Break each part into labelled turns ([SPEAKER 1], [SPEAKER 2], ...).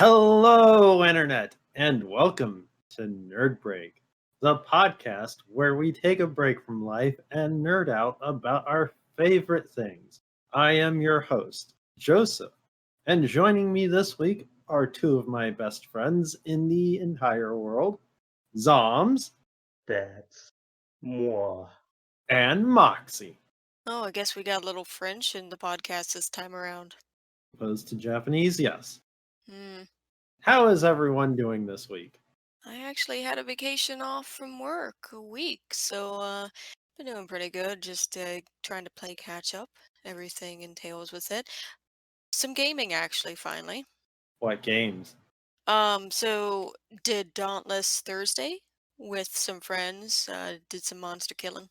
[SPEAKER 1] Hello, Internet, and welcome to Nerd Break, the podcast where we take a break from life and nerd out about our favorite things. I am your host, Joseph, and joining me this week are two of my best friends in the entire world, Zombs
[SPEAKER 2] That's moi.
[SPEAKER 1] and Moxie,
[SPEAKER 3] Oh, I guess we got a little French in the podcast this time around.
[SPEAKER 1] opposed to Japanese, yes.
[SPEAKER 3] Hmm.
[SPEAKER 1] How is everyone doing this week?
[SPEAKER 3] I actually had a vacation off from work a week, so been doing pretty good. Just trying to play catch up. Everything entails with it. Some gaming actually, finally.
[SPEAKER 1] What games?
[SPEAKER 3] So did Dauntless Thursday with some friends. Did some monster killing,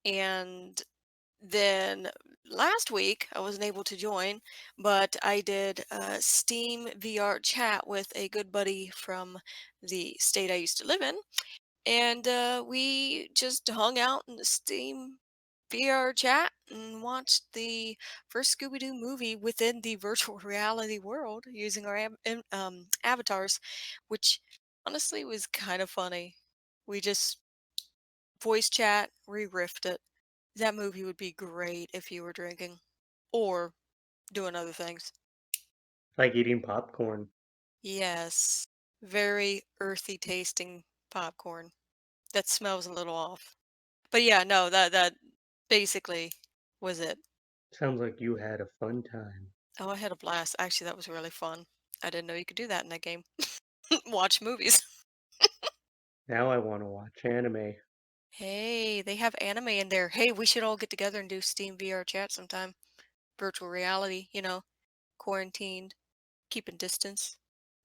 [SPEAKER 3] and then last week I wasn't able to join, but I did Steam VR chat with a good buddy from the state I used to live in, and we just hung out in the Steam VR chat and watched the first Scooby-Doo movie within the virtual reality world using our avatars, which honestly was kind of funny. We just voice chat, re-riffed it. That movie would be great if you were drinking or doing other things.
[SPEAKER 2] Like eating popcorn.
[SPEAKER 3] Yes, very earthy tasting popcorn. That smells a little off. But yeah, no, that basically was it.
[SPEAKER 2] Sounds like you had a fun time.
[SPEAKER 3] Oh, I had a blast. Actually, that was really fun. I didn't know you could do that in that game. Watch movies.
[SPEAKER 2] Now I want to watch anime.
[SPEAKER 3] Hey, they have anime in there. Hey, we should all get together and do Steam VR chat sometime. Virtual reality, quarantined, keeping distance,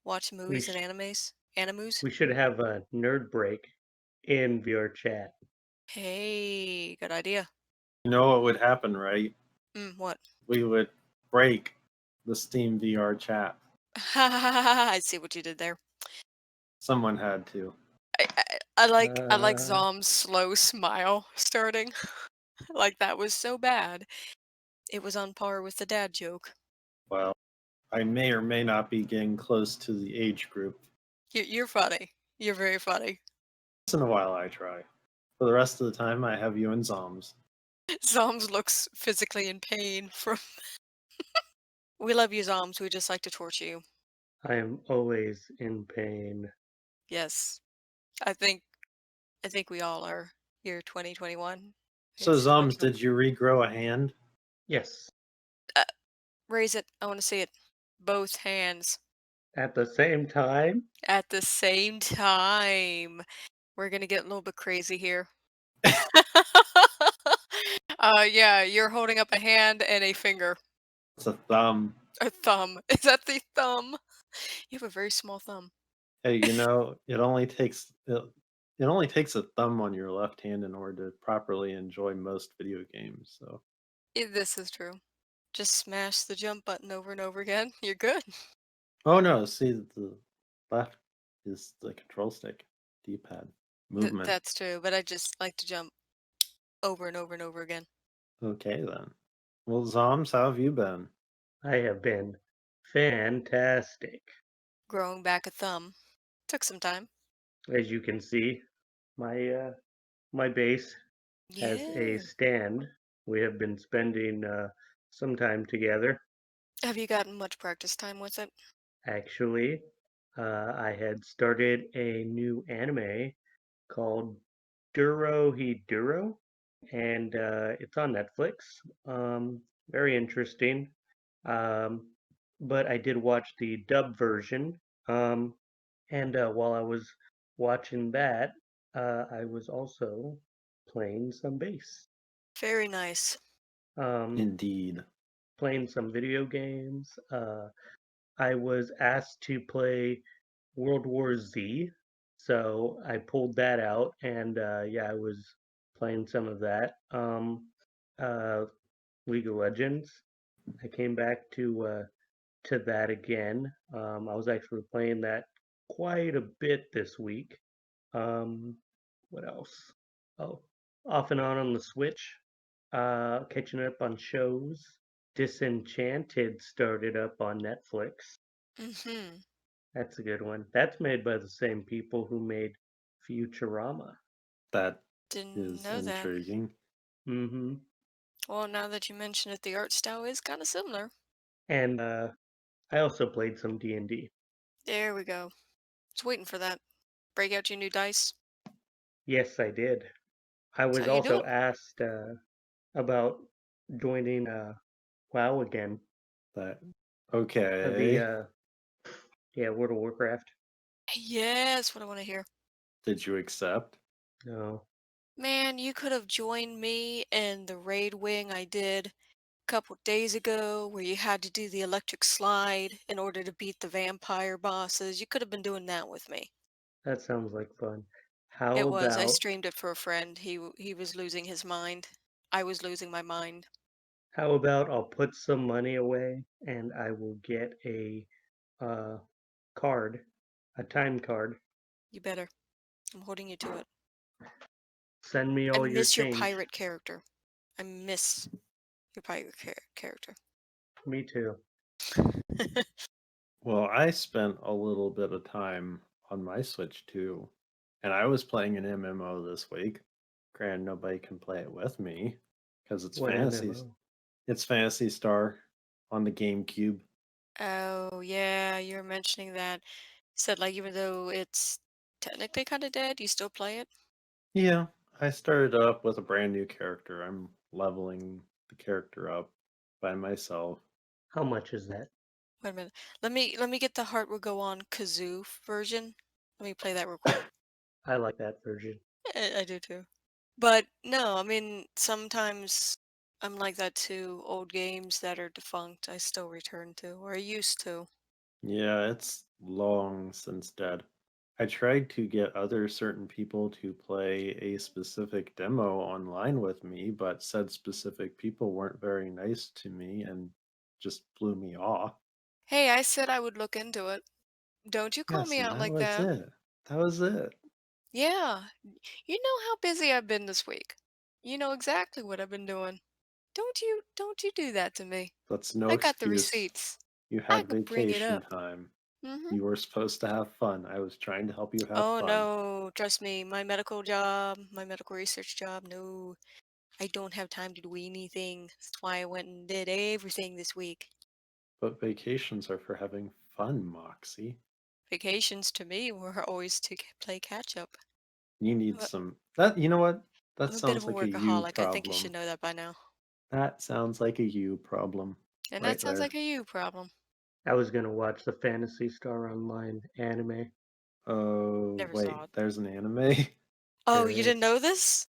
[SPEAKER 3] watch
[SPEAKER 2] We
[SPEAKER 3] movies and
[SPEAKER 2] sh-
[SPEAKER 3] animes. Animus.
[SPEAKER 2] we should have a nerd break in VR chat.
[SPEAKER 3] Hey, good idea.
[SPEAKER 1] You know what would happen, right?
[SPEAKER 3] What?
[SPEAKER 1] We would break the Steam VR chat.
[SPEAKER 3] I see what you did there.
[SPEAKER 1] Someone had to.
[SPEAKER 3] I like
[SPEAKER 2] Uh,
[SPEAKER 3] Zom's slow smile starting. Like that was so bad. It was on par with the dad joke.
[SPEAKER 1] Well, I may or may not be getting close to the age group.
[SPEAKER 3] You're funny. You're very funny.
[SPEAKER 1] Once in a while I try. For the rest of the time, I have you and Zoms.
[SPEAKER 3] Zoms looks physically in pain from. We love you, Zoms. We just like to torture you.
[SPEAKER 2] I am always in pain.
[SPEAKER 3] Yes, I think we all are. Year 2021.
[SPEAKER 1] So,
[SPEAKER 3] It's
[SPEAKER 1] Zoms,
[SPEAKER 3] winter.
[SPEAKER 1] did you regrow a hand?
[SPEAKER 2] Yes,
[SPEAKER 3] Raise it. I want to see it. Both hands
[SPEAKER 2] at the same time.
[SPEAKER 3] at the same time. We're gonna get a little bit crazy here. Yeah, you're holding up a hand and a finger.
[SPEAKER 1] It's a thumb.
[SPEAKER 3] A thumb. Is that the thumb? You have a very small thumb.
[SPEAKER 1] Hey, it only takes a thumb on your left hand in order to properly enjoy most video games. So,
[SPEAKER 3] This is true. Just smash the jump button over and over again. You're good.
[SPEAKER 1] oh no, see the left is the control stick, D-pad movement.
[SPEAKER 3] That's true, but I just like to jump over and over and over again.
[SPEAKER 1] Okay then. Well, Zoms, how have you been?
[SPEAKER 2] I have been fantastic.
[SPEAKER 3] Growing back a thumb. Took some time.
[SPEAKER 2] As you can see, my base has a
[SPEAKER 3] Yeah.
[SPEAKER 2] stand. We have been spending some time together.
[SPEAKER 3] Have you gotten much practice time with it?
[SPEAKER 2] Actually, I had started a new anime called Duro Hiduro, and it's on Netflix. Very interesting. Um, but I did watch the dub version, and while I was watching that, I was also playing some bass,
[SPEAKER 3] Very nice.
[SPEAKER 2] um,
[SPEAKER 1] Indeed.
[SPEAKER 2] playing some video games. I was asked to play World War Z, so I pulled that out, and yeah, I was playing some of that. Uh, League of Legends. I came back to that again. I was actually playing that quite a bit this week. Um, what else? Oh, off and on the Switch. Catching up on shows. Disenchanted started up on Netflix.
[SPEAKER 3] Mm-hmm.
[SPEAKER 2] That's a good one. That's made by the same people who made Futurama.
[SPEAKER 1] That
[SPEAKER 3] Didn't
[SPEAKER 1] is
[SPEAKER 3] know that.
[SPEAKER 1] intriguing.
[SPEAKER 2] Mm-hmm.
[SPEAKER 3] Well, now that you mention it, the art style is kind of similar.
[SPEAKER 2] And I also played some D&D.
[SPEAKER 3] There we go. Just waiting for that. Break out your new dice.
[SPEAKER 2] Yes, I did. I
[SPEAKER 3] That's
[SPEAKER 2] was
[SPEAKER 3] how you do
[SPEAKER 2] also
[SPEAKER 3] it.
[SPEAKER 2] asked about joining WoW again.
[SPEAKER 1] That
[SPEAKER 2] The
[SPEAKER 1] okay.
[SPEAKER 2] yeah, World of Warcraft.
[SPEAKER 3] Yes, what I want to hear.
[SPEAKER 1] Did you accept?
[SPEAKER 2] No,
[SPEAKER 3] Man, you could have joined me in the raid wing I did a couple days ago where you had to do the electric slide in order to beat the vampire bosses. You could have been doing that with me.
[SPEAKER 2] that sounds like fun. How
[SPEAKER 3] It was. I
[SPEAKER 2] about
[SPEAKER 3] streamed it for a friend. He was losing his mind. I was losing my mind.
[SPEAKER 2] I'll put some money away and I will get a uh, card, a time card.
[SPEAKER 3] You better. I'm holding you to it.
[SPEAKER 2] Send me
[SPEAKER 3] I
[SPEAKER 2] all your
[SPEAKER 3] miss your
[SPEAKER 2] change.
[SPEAKER 3] pirate character. I miss your pirate character.
[SPEAKER 2] Me too.
[SPEAKER 1] Well, I spent a little bit of time on my Switch too, and I was playing an MMO this week. Granted, nobody can play it with me because it's
[SPEAKER 2] What
[SPEAKER 1] fantasies.
[SPEAKER 2] MMO?
[SPEAKER 1] It's Fantasy Star on the GameCube.
[SPEAKER 3] Oh, yeah, you're mentioning that. Said like even though it's technically kind of dead, you still play it?
[SPEAKER 1] Yeah, I started up with a brand new character. I'm leveling the character up by myself.
[SPEAKER 2] How much is that?
[SPEAKER 3] Wait a minute. Let me get the Heart Will Go On kazoo version. Let me play that real quick.
[SPEAKER 2] I like that version.
[SPEAKER 3] I do too. But no, I mean sometimes I'm like that too. Old games that are defunct, I still return to, or I used to.
[SPEAKER 1] Yeah, it's long since dead. I tried to get other certain people to play a specific demo online with me, but said specific people weren't very nice to me and just blew me off.
[SPEAKER 3] Hey, I said I would look into it. Don't you call
[SPEAKER 1] Yes,
[SPEAKER 3] me
[SPEAKER 1] and
[SPEAKER 3] out
[SPEAKER 1] that
[SPEAKER 3] like
[SPEAKER 1] was
[SPEAKER 3] that.
[SPEAKER 1] it. That was it.
[SPEAKER 3] Yeah. You know how busy I've been this week. You know exactly what I've been doing. Don't you do that to me.
[SPEAKER 1] That's no
[SPEAKER 3] I got the
[SPEAKER 1] excuse.
[SPEAKER 3] receipts.
[SPEAKER 1] You
[SPEAKER 3] I
[SPEAKER 1] had
[SPEAKER 3] could bring it
[SPEAKER 1] vacation
[SPEAKER 3] up.
[SPEAKER 1] time.
[SPEAKER 3] Mm-hmm.
[SPEAKER 1] You were supposed to have fun. I was trying to help you have
[SPEAKER 3] Oh
[SPEAKER 1] fun.
[SPEAKER 3] no, trust me, my medical job, my medical research job, no, I don't have time to do anything. That's why I went and did everything this week.
[SPEAKER 1] But vacations are for having fun, Moxie.
[SPEAKER 3] Vacations to me were always to play catch up.
[SPEAKER 1] You
[SPEAKER 3] I'm
[SPEAKER 1] need
[SPEAKER 3] a,
[SPEAKER 1] some that you know what? That
[SPEAKER 3] I'm a bit of
[SPEAKER 1] sounds
[SPEAKER 3] a
[SPEAKER 1] like a you
[SPEAKER 3] workaholic. I think you should
[SPEAKER 1] problem.
[SPEAKER 3] know that by now.
[SPEAKER 1] That sounds like a you problem
[SPEAKER 3] And that
[SPEAKER 1] right
[SPEAKER 3] sounds
[SPEAKER 1] there.
[SPEAKER 3] like a you problem.
[SPEAKER 2] I was gonna watch the Fantasy Star Online anime.
[SPEAKER 1] Oh,
[SPEAKER 3] Never saw
[SPEAKER 1] wait,
[SPEAKER 3] it.
[SPEAKER 1] there's an anime?
[SPEAKER 3] Oh,
[SPEAKER 2] There
[SPEAKER 3] you didn't
[SPEAKER 2] is.
[SPEAKER 3] know this?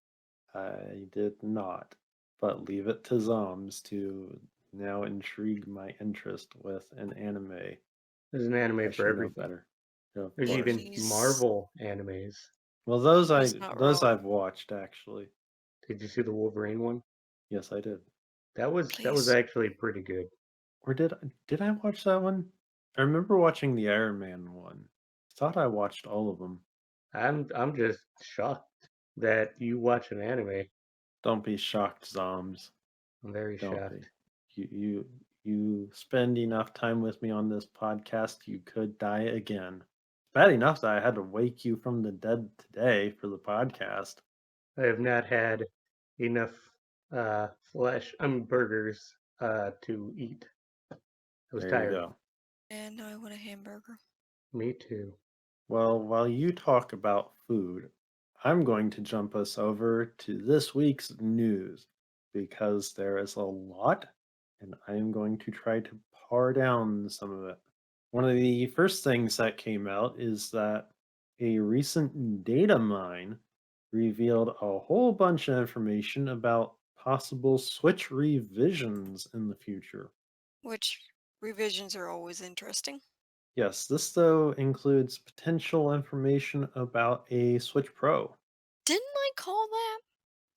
[SPEAKER 1] I did not, but leave it to Zombs to now intrigue my interest with an anime.
[SPEAKER 2] There's an anime
[SPEAKER 1] I
[SPEAKER 2] for
[SPEAKER 1] should know
[SPEAKER 2] everything.
[SPEAKER 1] better. Of
[SPEAKER 2] There's
[SPEAKER 1] course.
[SPEAKER 2] even
[SPEAKER 3] He's
[SPEAKER 2] Marvel animes.
[SPEAKER 1] Well,
[SPEAKER 3] he's not
[SPEAKER 1] those
[SPEAKER 3] wrong.
[SPEAKER 1] I've watched actually.
[SPEAKER 2] Did you see the Wolverine one?
[SPEAKER 1] Yes, I did.
[SPEAKER 2] That was
[SPEAKER 3] Please.
[SPEAKER 2] actually pretty good.
[SPEAKER 1] Or did I watch that one? I remember watching the Iron Man one. I thought I watched all of them.
[SPEAKER 2] I'm just shocked that you watch an anime.
[SPEAKER 1] Don't be shocked, Zombs.
[SPEAKER 2] I'm very
[SPEAKER 1] Don't be.
[SPEAKER 2] shocked.
[SPEAKER 1] You spend enough time with me on this podcast, you could die again. Bad enough that I had to wake you from the dead today for the podcast.
[SPEAKER 2] I have not had enough burgers to eat. I was
[SPEAKER 1] There you
[SPEAKER 2] tired.
[SPEAKER 1] go.
[SPEAKER 3] And now I want a hamburger.
[SPEAKER 2] Me too.
[SPEAKER 1] Well, while you talk about food, I'm going to jump us over to this week's news because there is a lot, and I am going to try to par down some of it. One of the first things that came out is that a recent data mine revealed a whole bunch of information about possible Switch revisions in the future.
[SPEAKER 3] Which revisions are always interesting.
[SPEAKER 1] Yes, this though includes potential information about a Switch Pro.
[SPEAKER 3] Didn't I call that?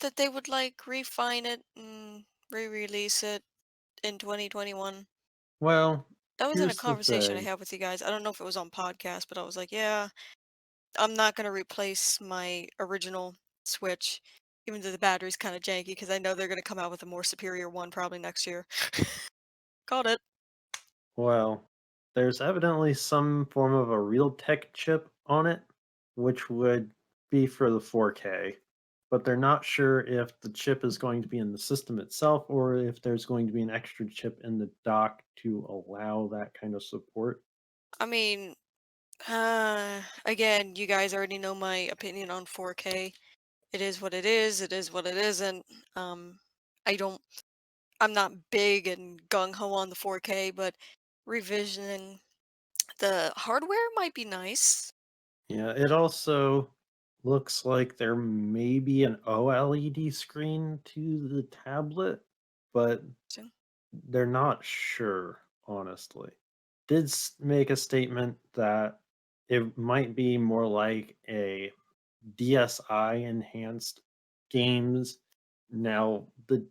[SPEAKER 3] That they would like refine it and re-release it in 2021.
[SPEAKER 1] Well,
[SPEAKER 3] That was in a
[SPEAKER 1] here's the
[SPEAKER 3] conversation I
[SPEAKER 1] thing.
[SPEAKER 3] had with you guys. I don't know if it was on podcast, but I was like, yeah, I'm not going to replace my original Switch, even though the battery's kind of janky, because I know they're going to come out with a more superior one probably next year. Called it.
[SPEAKER 1] Well, There's evidently some form of a Realtek chip on it, which would be for the 4K, but they're not sure if the chip is going to be in the system itself or if there's going to be an extra chip in the dock to allow that kind of support.
[SPEAKER 3] I mean, again, you guys already know my opinion on 4K. It is what it is. It is what it isn't. Um, I don't. I'm not big and gung ho on the 4K, but revisioning the hardware might be nice.
[SPEAKER 1] Yeah, it also looks like there may be an OLED screen to the tablet, but
[SPEAKER 3] So,
[SPEAKER 1] they're not sure, honestly. Did make a statement that it might be more like a DSi enhanced games. Now, the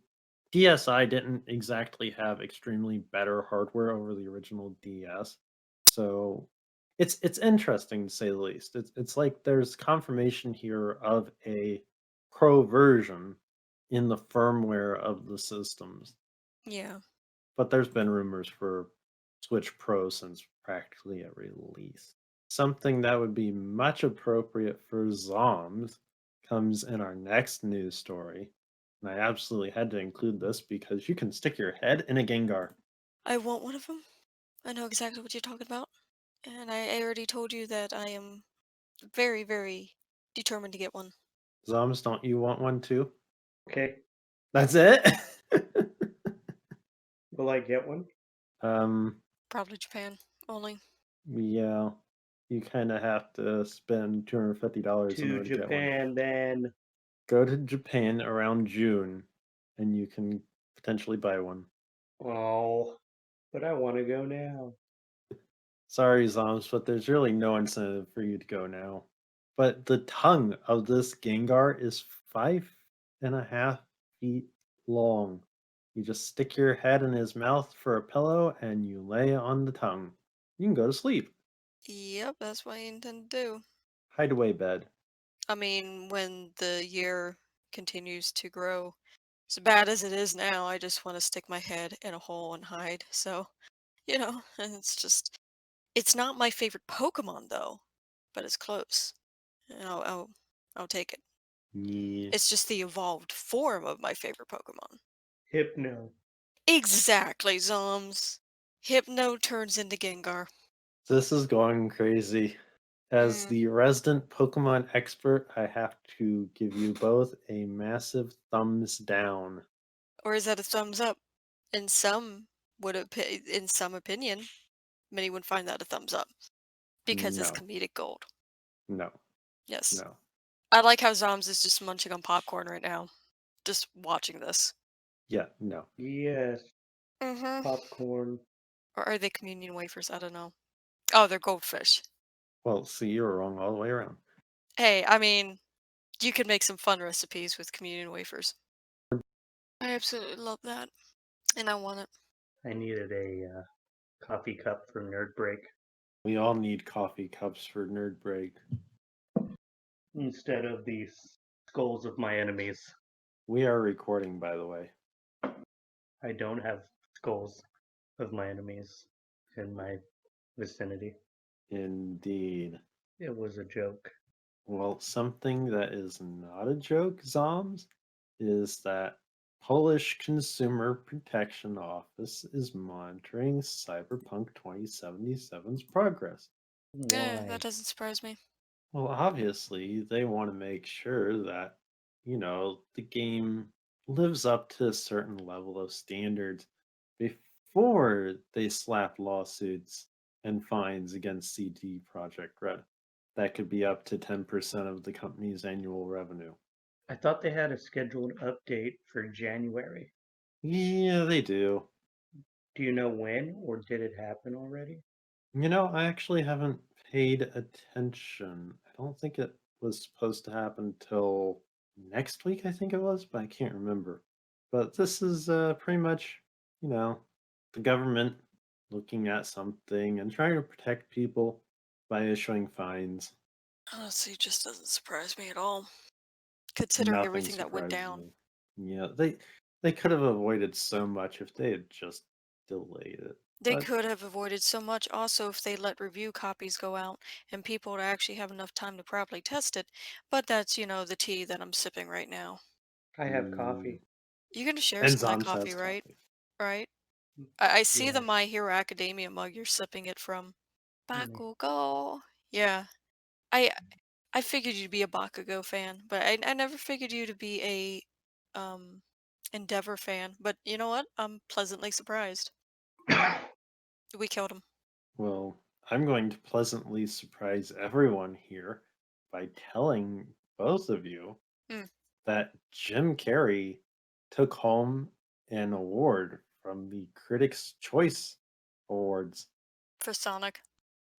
[SPEAKER 1] DSi didn't exactly have extremely better hardware over the original DS, so it's interesting to say the least. It's like there's confirmation here of a pro version in the firmware of the systems,
[SPEAKER 3] yeah.
[SPEAKER 1] but there's been rumors for Switch Pro since practically every release. Something that would be much appropriate for Zombs comes in our next news story. And I absolutely had to include this because you can stick your head in a Gengar.
[SPEAKER 3] I want one of them. I know exactly what you're talking about. And I already told you that I am very, very determined to get one.
[SPEAKER 1] Zombs, don't you want one too?
[SPEAKER 2] Okay.
[SPEAKER 1] That's it?
[SPEAKER 2] Will I get one?
[SPEAKER 1] um,
[SPEAKER 3] Probably Japan only.
[SPEAKER 1] yeah. You kind of have to spend $250 in
[SPEAKER 2] To
[SPEAKER 1] order to get one.
[SPEAKER 2] Japan, then.
[SPEAKER 1] Go to Japan around June and you can potentially buy one.
[SPEAKER 2] Oh, but I want to go now.
[SPEAKER 1] Sorry, Zoms, but there's really no incentive for you to go now. But the tongue of this Gengar is 5.5 feet long. You just stick your head in his mouth for a pillow and you lay on the tongue. You can go to sleep.
[SPEAKER 3] Yep, that's what I intend to do.
[SPEAKER 1] Hideaway bed.
[SPEAKER 3] I mean, when the year continues to grow, as bad as it is now, I just want to stick my head in a hole and hide. So, and it's just, it's not my favorite Pokemon though, but it's close. And I'll take it.
[SPEAKER 1] Yeah.
[SPEAKER 3] It's just the evolved form of my favorite Pokemon.
[SPEAKER 2] Hypno.
[SPEAKER 3] Exactly, Zoms. Hypno turns into Gengar.
[SPEAKER 1] This is going crazy. As
[SPEAKER 3] Mm.
[SPEAKER 1] the resident Pokemon expert, I have to give you both a massive thumbs down.
[SPEAKER 3] Or is that a thumbs up? In some in some opinion, many would find that a thumbs up because it's
[SPEAKER 1] No,
[SPEAKER 3] comedic gold.
[SPEAKER 1] no,
[SPEAKER 3] Yes.
[SPEAKER 1] no.
[SPEAKER 3] I like how Zoms is just munching on popcorn right now, just watching this.
[SPEAKER 1] Yeah, no.
[SPEAKER 2] Yes,
[SPEAKER 3] Mm-hmm.
[SPEAKER 2] popcorn.
[SPEAKER 3] Or are they communion wafers? I don't know. Oh, they're goldfish.
[SPEAKER 1] Well, see, you were wrong all the way around.
[SPEAKER 3] Hey, I mean, you could make some fun recipes with communion wafers. I absolutely love that, and I want it.
[SPEAKER 2] I needed a coffee cup for nerd break
[SPEAKER 1] We all need coffee cups for Nerd Break.
[SPEAKER 2] instead of the skulls of my enemies.
[SPEAKER 1] We are recording, by the way.
[SPEAKER 2] I don't have skulls of my enemies in my vicinity.
[SPEAKER 1] Indeed.
[SPEAKER 2] It was a joke.
[SPEAKER 1] Well, something that is not a joke, Zoms, is that Polish Consumer Protection Office is monitoring Cyberpunk 2077's progress.
[SPEAKER 3] That
[SPEAKER 2] Why?
[SPEAKER 3] doesn't surprise me.
[SPEAKER 1] Well, obviously, they want to make sure that, the game lives up to a certain level of standards before they slap lawsuits and fines against CD Projekt Red. That could be up to 10% of the company's annual revenue.
[SPEAKER 2] I thought they had a scheduled update for January.
[SPEAKER 1] Yeah, they do.
[SPEAKER 2] Do you know when, or did it happen already?
[SPEAKER 1] I actually haven't paid attention. I don't think it was supposed to happen till next week, I think it was, but I can't remember. But this is pretty much, you know, the government looking at something and trying to protect people by issuing fines.
[SPEAKER 3] Honestly, it just doesn't surprise me at all, considering
[SPEAKER 1] Nothing
[SPEAKER 3] everything that went
[SPEAKER 1] surprises
[SPEAKER 3] down.
[SPEAKER 1] me. Yeah, they could have avoided so much if they had just delayed it.
[SPEAKER 3] They
[SPEAKER 1] But
[SPEAKER 3] could have avoided so much also if they let review copies go out and people would actually have enough time to properly test it. But that's, the tea that I'm sipping right now.
[SPEAKER 2] I have
[SPEAKER 1] mm,
[SPEAKER 2] coffee.
[SPEAKER 3] You're gonna share
[SPEAKER 1] and
[SPEAKER 3] some of that
[SPEAKER 1] Zombs
[SPEAKER 3] coffee,
[SPEAKER 1] has
[SPEAKER 3] right?
[SPEAKER 1] coffee.
[SPEAKER 3] Right? I see the
[SPEAKER 2] Yes.
[SPEAKER 3] My Hero Academia mug you're sipping it from.
[SPEAKER 2] Mm.
[SPEAKER 3] Bakugo. Yeah. I I figured you'd be a Bakugo fan, but I never figured you to be a Endeavor fan. But you know what? I'm pleasantly surprised. We killed him.
[SPEAKER 1] Well, I'm going to pleasantly surprise everyone here by telling both of you
[SPEAKER 3] Mm,
[SPEAKER 1] that Jim Carrey took home an award from the Critics' Choice Awards
[SPEAKER 3] for Sonic.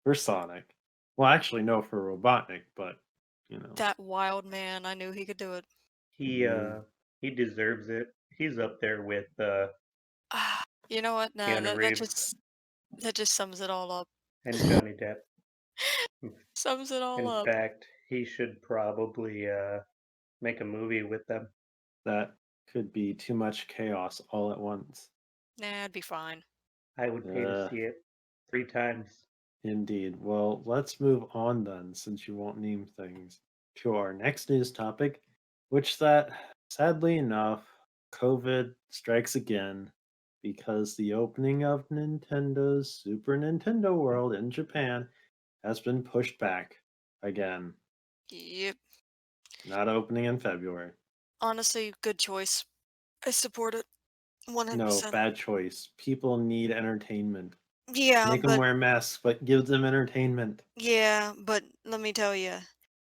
[SPEAKER 1] for Sonic. Well, actually, no, for Robotnik, but you know,
[SPEAKER 3] That wild man, I knew he could do it.
[SPEAKER 2] He
[SPEAKER 1] mm,
[SPEAKER 2] uh he deserves it. He's up there with
[SPEAKER 3] Ah, you know what? Nah,
[SPEAKER 2] Keanu
[SPEAKER 3] that
[SPEAKER 2] Reeves
[SPEAKER 3] just sums it all up.
[SPEAKER 2] and Johnny Depp. In
[SPEAKER 3] Sums it all
[SPEAKER 2] in
[SPEAKER 3] up.
[SPEAKER 2] fact, he should probably make a movie with them.
[SPEAKER 1] that could be too much chaos all at once.
[SPEAKER 3] Nah, it'd be fine.
[SPEAKER 2] I would pay to
[SPEAKER 1] Uh,
[SPEAKER 2] see it 3 times.
[SPEAKER 1] Indeed. Well, let's move on then, since you won't name things, to our next news topic, which that, sadly enough, COVID strikes again because the opening of Nintendo's Super Nintendo World in Japan has been pushed back again,
[SPEAKER 3] Yep.
[SPEAKER 1] not opening in February.
[SPEAKER 3] Honestly, good choice. I support it
[SPEAKER 1] No,
[SPEAKER 3] 100%.
[SPEAKER 1] bad choice. People need entertainment.
[SPEAKER 3] Yeah,
[SPEAKER 1] Make them
[SPEAKER 3] but
[SPEAKER 1] wear masks, but give them entertainment.
[SPEAKER 3] let me tell you,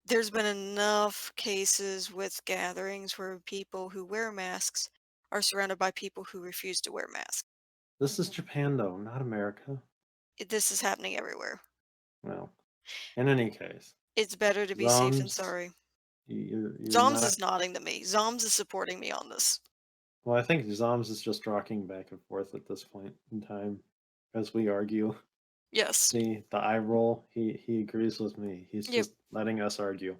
[SPEAKER 3] there's been enough cases with gatherings where people who wear masks are surrounded by people who refuse to wear masks.
[SPEAKER 1] This is Japan, though, not America.
[SPEAKER 3] This is happening everywhere.
[SPEAKER 1] Well, in any case,
[SPEAKER 3] It's better to be safe than
[SPEAKER 1] Zombs,
[SPEAKER 3] sorry.
[SPEAKER 1] you're
[SPEAKER 3] Zoms
[SPEAKER 1] not.
[SPEAKER 3] is nodding to me. Zoms is supporting me on this.
[SPEAKER 1] Well, I think Zombs is just rocking back and forth at this point in time as we argue.
[SPEAKER 3] Yes.
[SPEAKER 1] See the eye roll. He agrees with me. He's
[SPEAKER 3] Yep.
[SPEAKER 1] just letting us argue.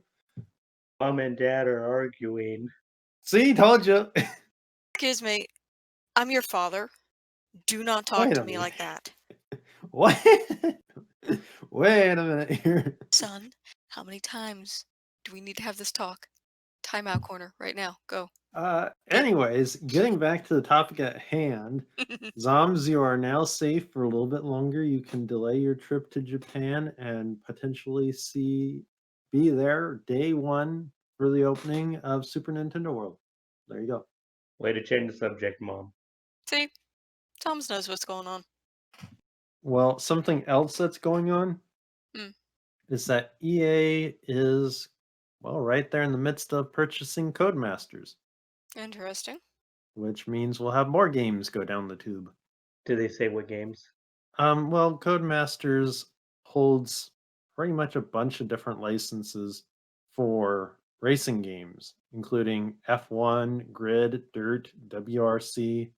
[SPEAKER 2] Mom and Dad are arguing.
[SPEAKER 1] See, told you.
[SPEAKER 3] Excuse me. I'm your father. Do not talk
[SPEAKER 1] Wait
[SPEAKER 3] to
[SPEAKER 1] a
[SPEAKER 3] me
[SPEAKER 1] minute.
[SPEAKER 3] like that.
[SPEAKER 1] What? Wait a minute here.
[SPEAKER 3] Son, how many times do we need to have this talk? Timeout corner right now. Go. Get.
[SPEAKER 1] Anyways, getting back to the topic at hand, Zoms, you are now safe for a little bit longer. You can delay your trip to Japan and potentially be there day one for the opening of Super Nintendo World. There you go.
[SPEAKER 2] Way to change the subject, Mom.
[SPEAKER 3] See, Thomas knows what's going on.
[SPEAKER 1] Well, something else that's going on
[SPEAKER 3] Hmm.
[SPEAKER 1] is that EA is, well, right there in the midst of purchasing Codemasters,
[SPEAKER 3] Interesting.
[SPEAKER 1] which means we'll have more games go down the tube.
[SPEAKER 2] Do they say what games?
[SPEAKER 1] Well, Codemasters holds pretty much a bunch of different licenses for racing games, including F1, Grid, Dirt, WRC,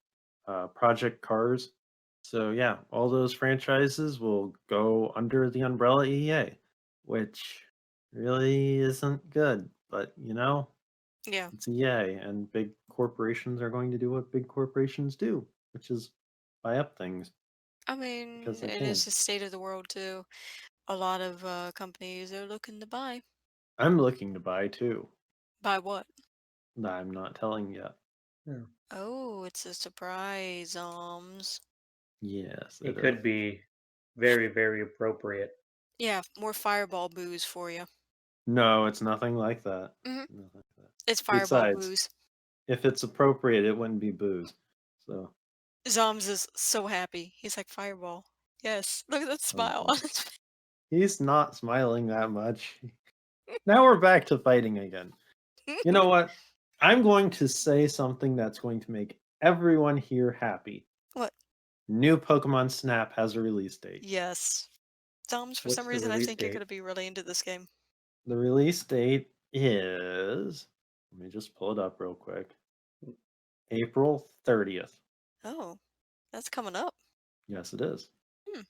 [SPEAKER 1] Project Cars. So yeah, all those franchises will go under the umbrella EA, which really isn't good. But
[SPEAKER 3] Yeah.
[SPEAKER 1] it's EA, and big corporations are going to do what big corporations do, which is buy up things
[SPEAKER 3] I
[SPEAKER 1] because
[SPEAKER 3] mean,
[SPEAKER 1] they
[SPEAKER 3] it is
[SPEAKER 1] can.
[SPEAKER 3] the state of the world too. A lot of companies are looking to buy.
[SPEAKER 1] I'm looking to buy too.
[SPEAKER 3] Buy what?
[SPEAKER 1] I'm not telling yet.
[SPEAKER 2] Yeah.
[SPEAKER 3] Oh, it's a surprise,
[SPEAKER 1] Yes,
[SPEAKER 2] It
[SPEAKER 1] it is.
[SPEAKER 2] could be very, very appropriate.
[SPEAKER 3] Yeah, more fireball booze for you.
[SPEAKER 1] No, it's nothing like that.
[SPEAKER 3] Hmm.
[SPEAKER 1] Nothing like that.
[SPEAKER 3] It's fireball
[SPEAKER 1] Besides,
[SPEAKER 3] booze.
[SPEAKER 1] if it's appropriate, it wouldn't be booze. So,
[SPEAKER 3] Zoms is so happy. He's like, fireball. Yes. Look at that
[SPEAKER 1] oh
[SPEAKER 3] smile on
[SPEAKER 1] boy.
[SPEAKER 3] his face.
[SPEAKER 1] He's not smiling that much. Now we're back to fighting again. You know what? I'm going to say something that's going to make everyone here happy.
[SPEAKER 3] What?
[SPEAKER 1] New Pokemon Snap has a release date.
[SPEAKER 3] Yes. Zoms, for some
[SPEAKER 2] What's the
[SPEAKER 3] reason, I
[SPEAKER 2] release
[SPEAKER 3] think you're going
[SPEAKER 2] date?
[SPEAKER 3] to be really into this game.
[SPEAKER 1] The release date is, let me just pull it up real quick. April 30th.
[SPEAKER 3] Oh, that's coming up.
[SPEAKER 1] Yes, it is.
[SPEAKER 3] Hmm.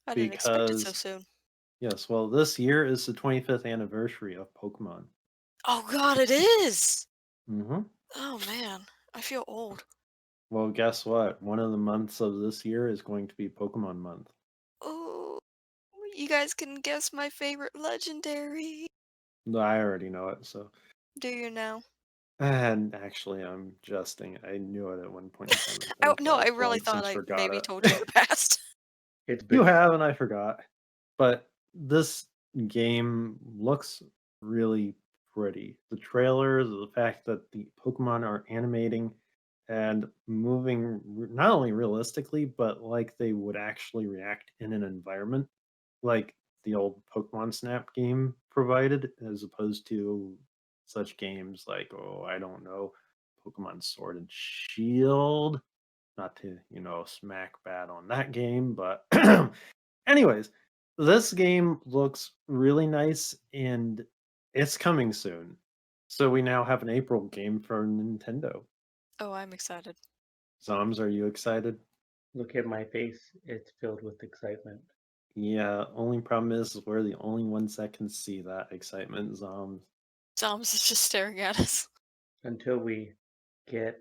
[SPEAKER 3] I didn't expect it so
[SPEAKER 1] Because,
[SPEAKER 3] soon.
[SPEAKER 1] yes, well, this year is the 25th anniversary of Pokemon.
[SPEAKER 3] Oh God, it is.
[SPEAKER 1] Hmm.
[SPEAKER 3] Oh man, I feel old.
[SPEAKER 1] Well, guess what? One of the months of this year is going to be Pokemon month.
[SPEAKER 3] Oh, you guys can guess my favorite legendary.
[SPEAKER 1] I already know it, so.
[SPEAKER 3] Do you now?
[SPEAKER 1] And actually, I'm jesting. I knew it at one point in time, I
[SPEAKER 3] Oh
[SPEAKER 1] think,
[SPEAKER 3] no,
[SPEAKER 1] but
[SPEAKER 3] I
[SPEAKER 1] I've
[SPEAKER 3] really
[SPEAKER 1] long
[SPEAKER 3] thought
[SPEAKER 1] since
[SPEAKER 3] I
[SPEAKER 1] forgot
[SPEAKER 3] maybe
[SPEAKER 1] it.
[SPEAKER 3] told you in the past.
[SPEAKER 2] It's
[SPEAKER 1] You
[SPEAKER 2] been
[SPEAKER 1] have, and I forgot. But this game looks really pretty. The trailers, the fact that the Pokemon are animating and moving not only realistically, but like they would actually react in an environment, like the old Pokemon Snap game provided, as opposed to such games like, oh, I don't know, Pokemon Sword and Shield. Not to, smack bad on that game, but anyways, this game looks really nice and it's coming soon. So we now have an April game for Nintendo.
[SPEAKER 3] Oh, I'm excited.
[SPEAKER 1] Zombs, are you excited?
[SPEAKER 2] look at my face. It's filled with excitement.
[SPEAKER 1] Yeah, only problem is we're the only ones that can see that excitement, Zombs.
[SPEAKER 3] Zombs is just staring at us.
[SPEAKER 2] Until we get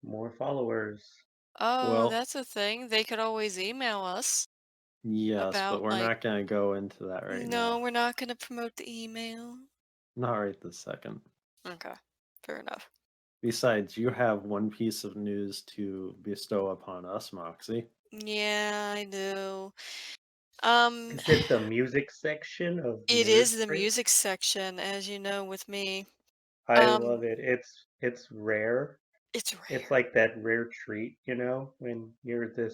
[SPEAKER 2] more followers.
[SPEAKER 3] Oh,
[SPEAKER 1] Well,
[SPEAKER 3] that's a thing. They could always email us
[SPEAKER 1] yes, but
[SPEAKER 3] about
[SPEAKER 1] we're
[SPEAKER 3] like,
[SPEAKER 1] not going to go into that right
[SPEAKER 3] no,
[SPEAKER 1] now.
[SPEAKER 3] we're not going to promote the email.
[SPEAKER 1] Not right this second.
[SPEAKER 3] Okay, fair enough.
[SPEAKER 1] Besides, you have one piece of news to bestow upon us, Moxie.
[SPEAKER 3] Yeah, I do. Um,
[SPEAKER 2] Is it the music section of
[SPEAKER 3] it
[SPEAKER 2] Nerd
[SPEAKER 3] is the
[SPEAKER 2] Break?
[SPEAKER 3] music section, as you know, with me.
[SPEAKER 2] I
[SPEAKER 3] Um,
[SPEAKER 2] love it. It's rare.
[SPEAKER 3] it's
[SPEAKER 2] It's
[SPEAKER 3] rare.
[SPEAKER 2] like that rare treat, when you're the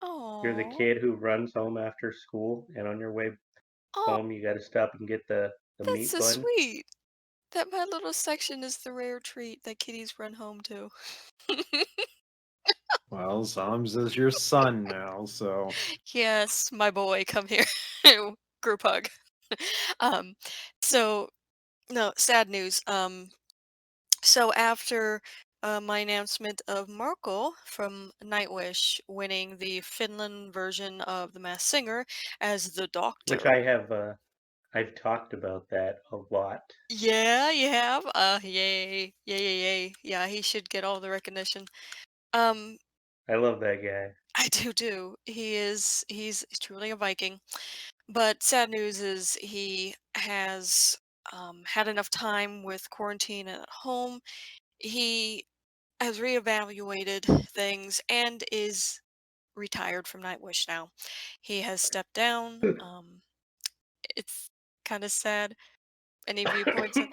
[SPEAKER 3] Oh,
[SPEAKER 2] kid who runs home after school, and on your way
[SPEAKER 3] oh,
[SPEAKER 2] home you got to stop and get the
[SPEAKER 3] that's
[SPEAKER 2] meat
[SPEAKER 3] so
[SPEAKER 2] bun.
[SPEAKER 3] sweet. That my little section is the rare treat that kitties run home to.
[SPEAKER 1] Well, Zombs is your son now, so
[SPEAKER 3] Yes, my boy, come here. Group hug. Um, so no, sad news. So after my announcement of Markle from Nightwish winning the Finland version of The Masked Singer as the
[SPEAKER 2] Which
[SPEAKER 3] Doctor.
[SPEAKER 2] I've talked about that a lot.
[SPEAKER 3] Yeah, you have. Yay, yay, yay, yay. Yeah, he should get all the recognition. Um,
[SPEAKER 2] I love that guy.
[SPEAKER 3] I do too. He's truly a Viking. But sad news is he has had enough time with quarantine at home. He has reevaluated things and is retired from Nightwish now. He has stepped down. It's kind of sad. Any viewpoints of?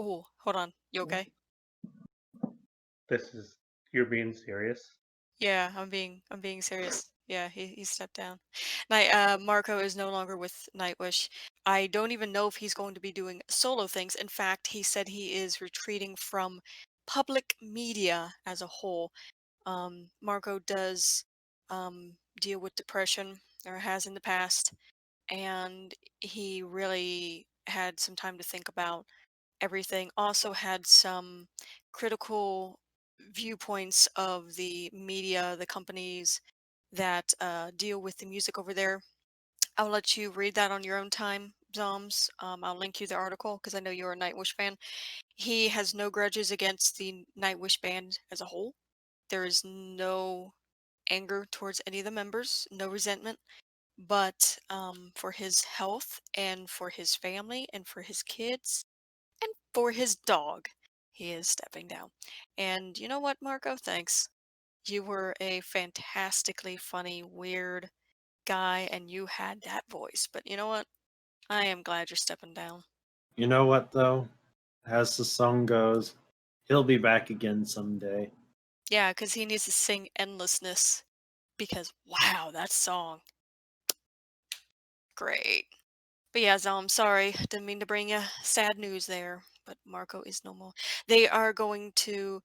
[SPEAKER 3] Oh, hold on. You okay?
[SPEAKER 2] This is You're being serious?
[SPEAKER 3] Yeah, I'm being serious. Yeah, he stepped down. Marco is no longer with Nightwish. I don't even know if he's going to be doing solo things. In fact, he said he is retreating from public media as a whole. Marco does deal with depression, or has in the past, and he really had some time to think about everything. Also had some critical viewpoints of the media, the companies that deal with the music over there. I'll let you read that on your own time, Zoms. I'll link you the article because I know you're a Nightwish fan. He has no grudges against the Nightwish band as a whole. There is no anger towards any of the members, no resentment. But for his health and for his family and for his kids and for his dog, he is stepping down. And you know what, Marco? Thanks. You were a fantastically funny, weird guy, and you had that voice. But you know what? I am glad you're stepping down.
[SPEAKER 1] you know what though? As the song goes, he'll be back again someday.
[SPEAKER 3] Yeah, because he needs to sing Endlessness. Because, wow, that song. Great. But yeah, Zom, sorry. Didn't mean to bring you sad news there. But Marco is no more. They are going to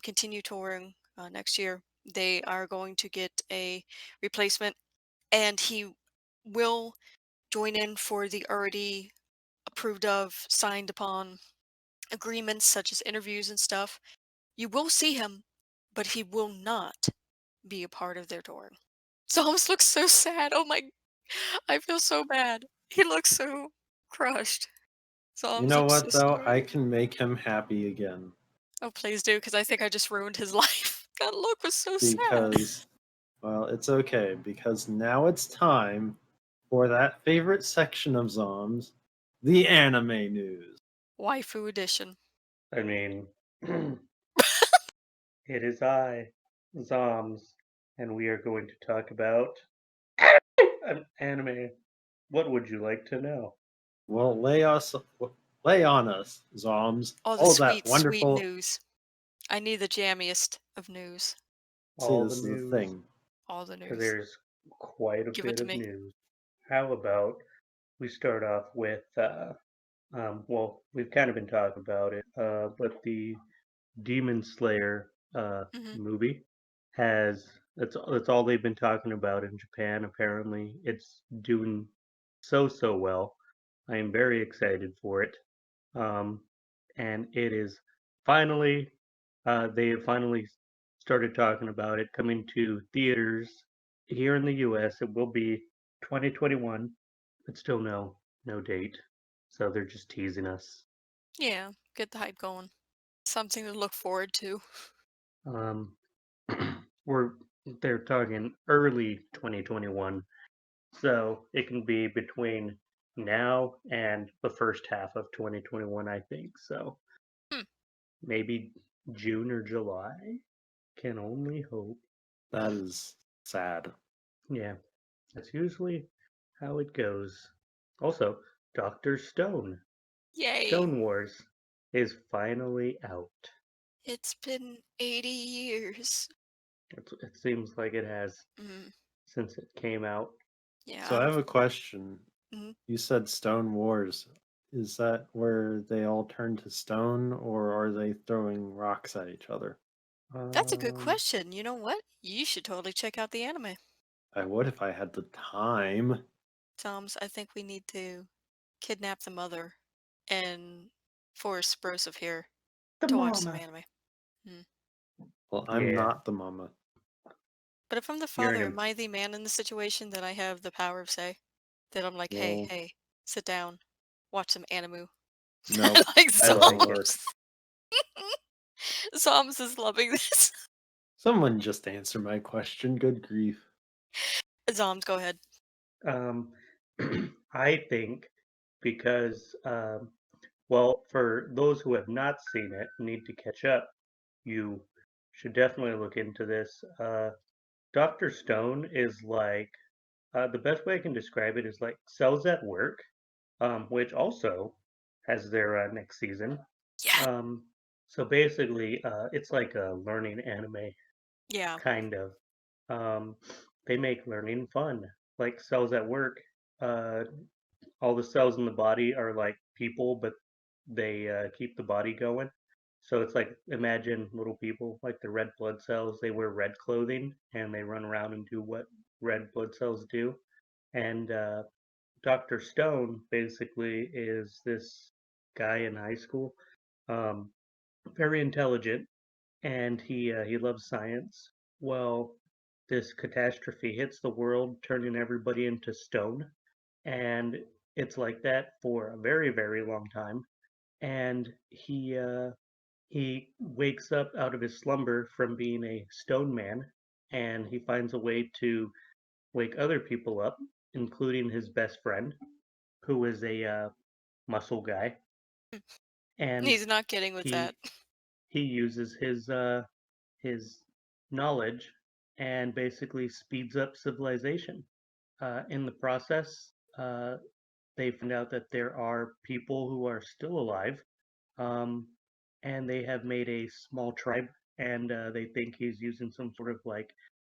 [SPEAKER 3] continue touring next year. They are going to get a replacement, and he will join in for the already approved of, signed upon agreements such as interviews and stuff. You will see him, but he will not be a part of their touring. Psalms looks so sad. Oh my, I feel so bad. He looks so crushed.
[SPEAKER 1] You
[SPEAKER 3] Psalms
[SPEAKER 1] know
[SPEAKER 3] looks so
[SPEAKER 1] what though? I
[SPEAKER 3] sorry.
[SPEAKER 1] can make him happy again.
[SPEAKER 3] Oh, please do, because I think I just ruined his life. That look was so sad.
[SPEAKER 1] because, well, it's okay, because now it's time for that favorite section of Zombs, the anime news.
[SPEAKER 3] Waifu edition.
[SPEAKER 2] I mean, it is I, Zombs, and we are going to talk about an anime. What would you like to know?
[SPEAKER 1] Well, lay on us, Zombs,
[SPEAKER 3] All the
[SPEAKER 1] all that
[SPEAKER 3] sweet, sweet
[SPEAKER 1] wonderful.
[SPEAKER 3] news. I need the jammiest of news.
[SPEAKER 1] See,
[SPEAKER 2] All the
[SPEAKER 1] this is the
[SPEAKER 2] news,
[SPEAKER 1] thing.
[SPEAKER 3] All the
[SPEAKER 2] because
[SPEAKER 3] news.
[SPEAKER 2] there's quite a
[SPEAKER 3] Give it
[SPEAKER 2] bit
[SPEAKER 3] to
[SPEAKER 2] of
[SPEAKER 3] me.
[SPEAKER 2] news. How about we start off with, well, we've kind of been talking about it, but the Demon Slayer
[SPEAKER 3] Hmm.
[SPEAKER 2] movie has that's all they've been talking about in Japan. Apparently, it's doing so well. I am very excited for it, um, and it is finally they have finally started talking about it coming to theaters here in the U.S. It will be 2021, but still no date. So they're just teasing us.
[SPEAKER 3] Yeah, get the hype going. Something to look forward to.
[SPEAKER 2] Um, we're they're talking early 2021, so it can be between now and the first half of 2021, I think. So
[SPEAKER 3] Hmm.
[SPEAKER 2] maybe June or July. Can only hope.
[SPEAKER 1] That is sad.
[SPEAKER 2] Yeah, that's usually how it goes. Also, Doctor Stone,
[SPEAKER 3] Yay!
[SPEAKER 2] Stone Wars, is finally out.
[SPEAKER 3] It's been 80 years.
[SPEAKER 2] It seems like it has
[SPEAKER 3] Mm,
[SPEAKER 2] since it came out.
[SPEAKER 3] yeah,
[SPEAKER 1] So I have a question.
[SPEAKER 3] mhm.
[SPEAKER 1] You said Stone Wars. Is that where they all turn to stone, or are they throwing rocks at each other?
[SPEAKER 3] That's a good
[SPEAKER 2] Um,
[SPEAKER 3] question. You know what? You should totally check out the anime.
[SPEAKER 1] I would if I had the time.
[SPEAKER 3] Toms, I think we need to kidnap the mother and force Broseph here
[SPEAKER 2] the
[SPEAKER 3] to watch some
[SPEAKER 2] mama.
[SPEAKER 3] anime. Mm.
[SPEAKER 1] Well, I'm
[SPEAKER 2] Yeah,
[SPEAKER 1] not the mama.
[SPEAKER 3] But if I'm the
[SPEAKER 2] you're
[SPEAKER 3] father,
[SPEAKER 2] an
[SPEAKER 3] am I the man in the situation that I have the power of say? That I'm like, hey,
[SPEAKER 1] Well,
[SPEAKER 3] hey, sit down, watch some anime.
[SPEAKER 1] nope.
[SPEAKER 3] Like
[SPEAKER 2] I
[SPEAKER 1] Doesn't
[SPEAKER 2] like it.
[SPEAKER 1] work.
[SPEAKER 3] Zombs. Zombs is loving this.
[SPEAKER 1] Someone just answer my question. Good grief.
[SPEAKER 3] Zombs, go ahead.
[SPEAKER 2] Um, I think because well, for those who have not seen it, need to catch up, you should definitely look into this. Dr. Stone is like, the best way I can describe it is like Cells at Work, which also has their next season.
[SPEAKER 3] Yeah.
[SPEAKER 2] Um, so basically, it's like a learning anime,
[SPEAKER 3] Yeah.
[SPEAKER 2] kind of. Um, they make learning fun. Like Cells at Work, uh, all the cells in the body are like people, but they keep the body going. So it's like imagine little people, like the red blood cells. They wear red clothing and they run around and do what red blood cells do. And Dr. Stone basically is this guy in high school, um, very intelligent, and he loves science. Well, this catastrophe hits the world, turning everybody into stone, and it's like that for a very long time. And he wakes up out of his slumber from being a stone man, and he finds a way to wake other people up, including his best friend, who is a muscle guy, and
[SPEAKER 3] He's not kidding with that.
[SPEAKER 2] he he uses his knowledge and basically speeds up civilization. In the process, they find out that there are people who are still alive, um, and they have made a small tribe, and they think he's using some sort of like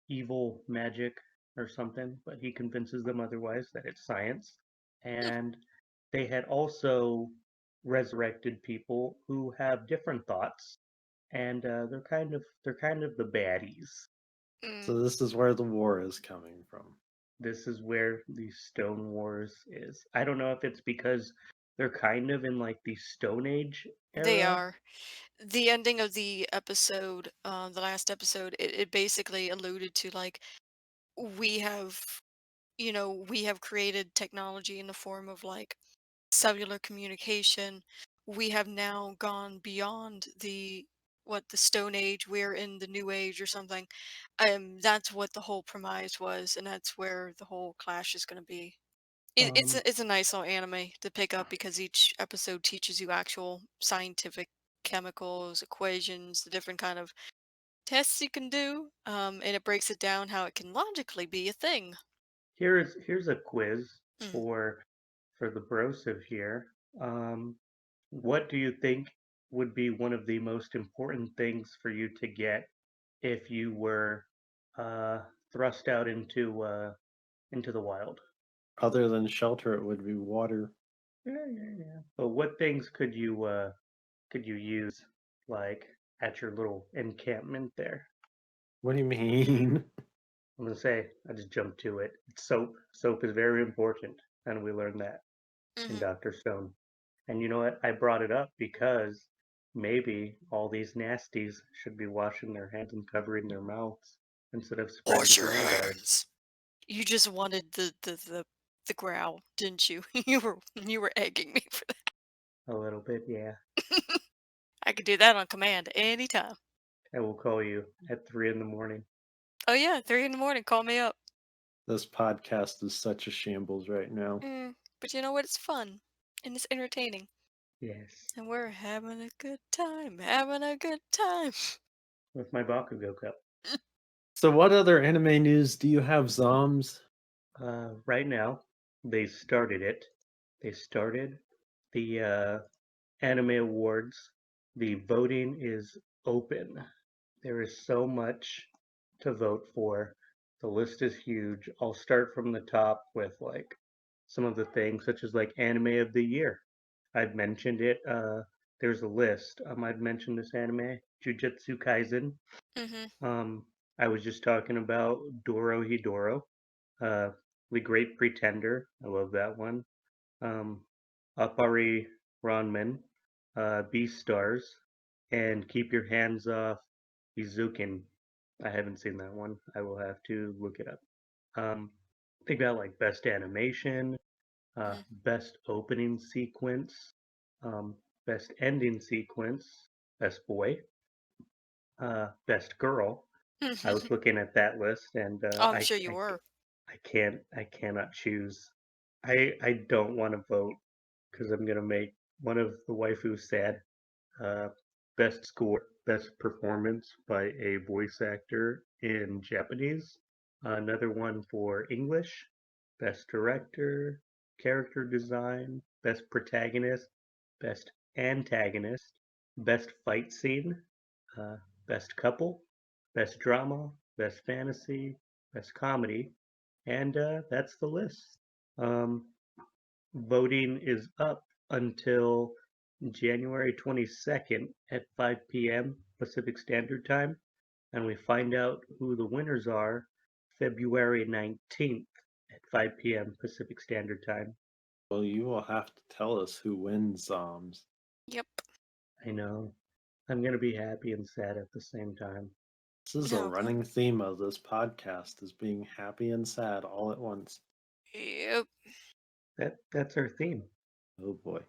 [SPEAKER 2] evil magic or something, but he convinces them otherwise that it's science. And they had also resurrected people who have different thoughts, and they're kind of the baddies.
[SPEAKER 3] Mm.
[SPEAKER 1] So this is where the war is coming from.
[SPEAKER 2] This is where the Stone Wars is. I don't know if it's because they're kind of in like the Stone Age
[SPEAKER 3] They
[SPEAKER 2] era.
[SPEAKER 3] are. The ending of the episode, the last episode, it basically alluded to like we have, we have created technology in the form of like cellular communication. We have now gone beyond the what the Stone Age, we're in the New Age or something. That's what the whole premise was, and that's where the whole clash is going to be.
[SPEAKER 2] Um,
[SPEAKER 3] It's a nice little anime to pick up because each episode teaches you actual scientific chemicals, equations, the different kind of tests you can do, and it breaks it down how it can logically be a thing.
[SPEAKER 2] here's a quiz
[SPEAKER 3] Mm.
[SPEAKER 2] for the brosive here. Um, what do you think would be one of the most important things for you to get if you were uh, thrust out into the wild?
[SPEAKER 1] Other than shelter, it would be water.
[SPEAKER 2] Yeah. But what things could you use like at your little encampment there?
[SPEAKER 1] What do you mean?
[SPEAKER 2] I'm gonna say I just jumped to it. It's soap. Soap is very important, and we learned that in
[SPEAKER 3] Hmm.
[SPEAKER 2] Dr. Stone. And you know what? I brought it up because maybe all these nasties should be washing their hands and covering their mouths instead of spreading
[SPEAKER 3] Wash your
[SPEAKER 2] coronavirus.
[SPEAKER 3] hands. You just wanted the growl, didn't you? You were egging me for
[SPEAKER 2] A little bit, yeah.
[SPEAKER 3] that. I could do that on command anytime.
[SPEAKER 2] I will call you at 3 in the morning.
[SPEAKER 3] Oh yeah, 3 in the morning. Call me up.
[SPEAKER 1] This podcast is such a shambles right now.
[SPEAKER 3] But you know what? It's fun and it's entertaining,
[SPEAKER 2] Yes,
[SPEAKER 3] and we're having a good time. Having a good time.
[SPEAKER 2] with my Bakugo cup.
[SPEAKER 1] So, what other anime news do you have, Zombs?
[SPEAKER 2] Right now, they started it. They started the anime awards. The voting is open. There is so much to vote for. The list is huge. I'll start from the top with like some of the things, such as like anime of the year. I've mentioned it. There's a list. I'd mentioned this anime, Jujutsu Kaisen.
[SPEAKER 3] Mhm.
[SPEAKER 2] Um, I was just talking about Doro Hidoro, uh, The Great Pretender. I love that one. Um, Appari Ranmen, Beastars, and Keep Your Hands Off Izukin. I haven't seen that one. I will have to look it up. They got like best animation, best opening sequence, um, best ending sequence, best boy, best girl. I was
[SPEAKER 3] Mhm.
[SPEAKER 2] looking at that list, and
[SPEAKER 3] Oh, I'm sure you were.
[SPEAKER 2] I cannot choose. I don't want to vote because I'm gonna make one of the waifus sad. Uh, best score, best performance by a voice actor in Japanese. Another one for English. Best director, character design, best protagonist, best antagonist, best fight scene, uh, best couple, best drama, best fantasy, best comedy, and that's the list. Um, Voting is up until January 22nd at 5 p.m. Pacific Standard Time, and we find out who the winners are February 19th at 5 p.m. Pacific Standard Time.
[SPEAKER 1] Well, you will have to tell us who wins, Zombs.
[SPEAKER 3] Yep.
[SPEAKER 2] I know. I'm going to be happy and sad at the same time.
[SPEAKER 1] This is a
[SPEAKER 3] Okay.
[SPEAKER 1] running theme of this podcast: is being happy and sad all at once.
[SPEAKER 3] Yep.
[SPEAKER 2] That's our theme.
[SPEAKER 1] Oh boy.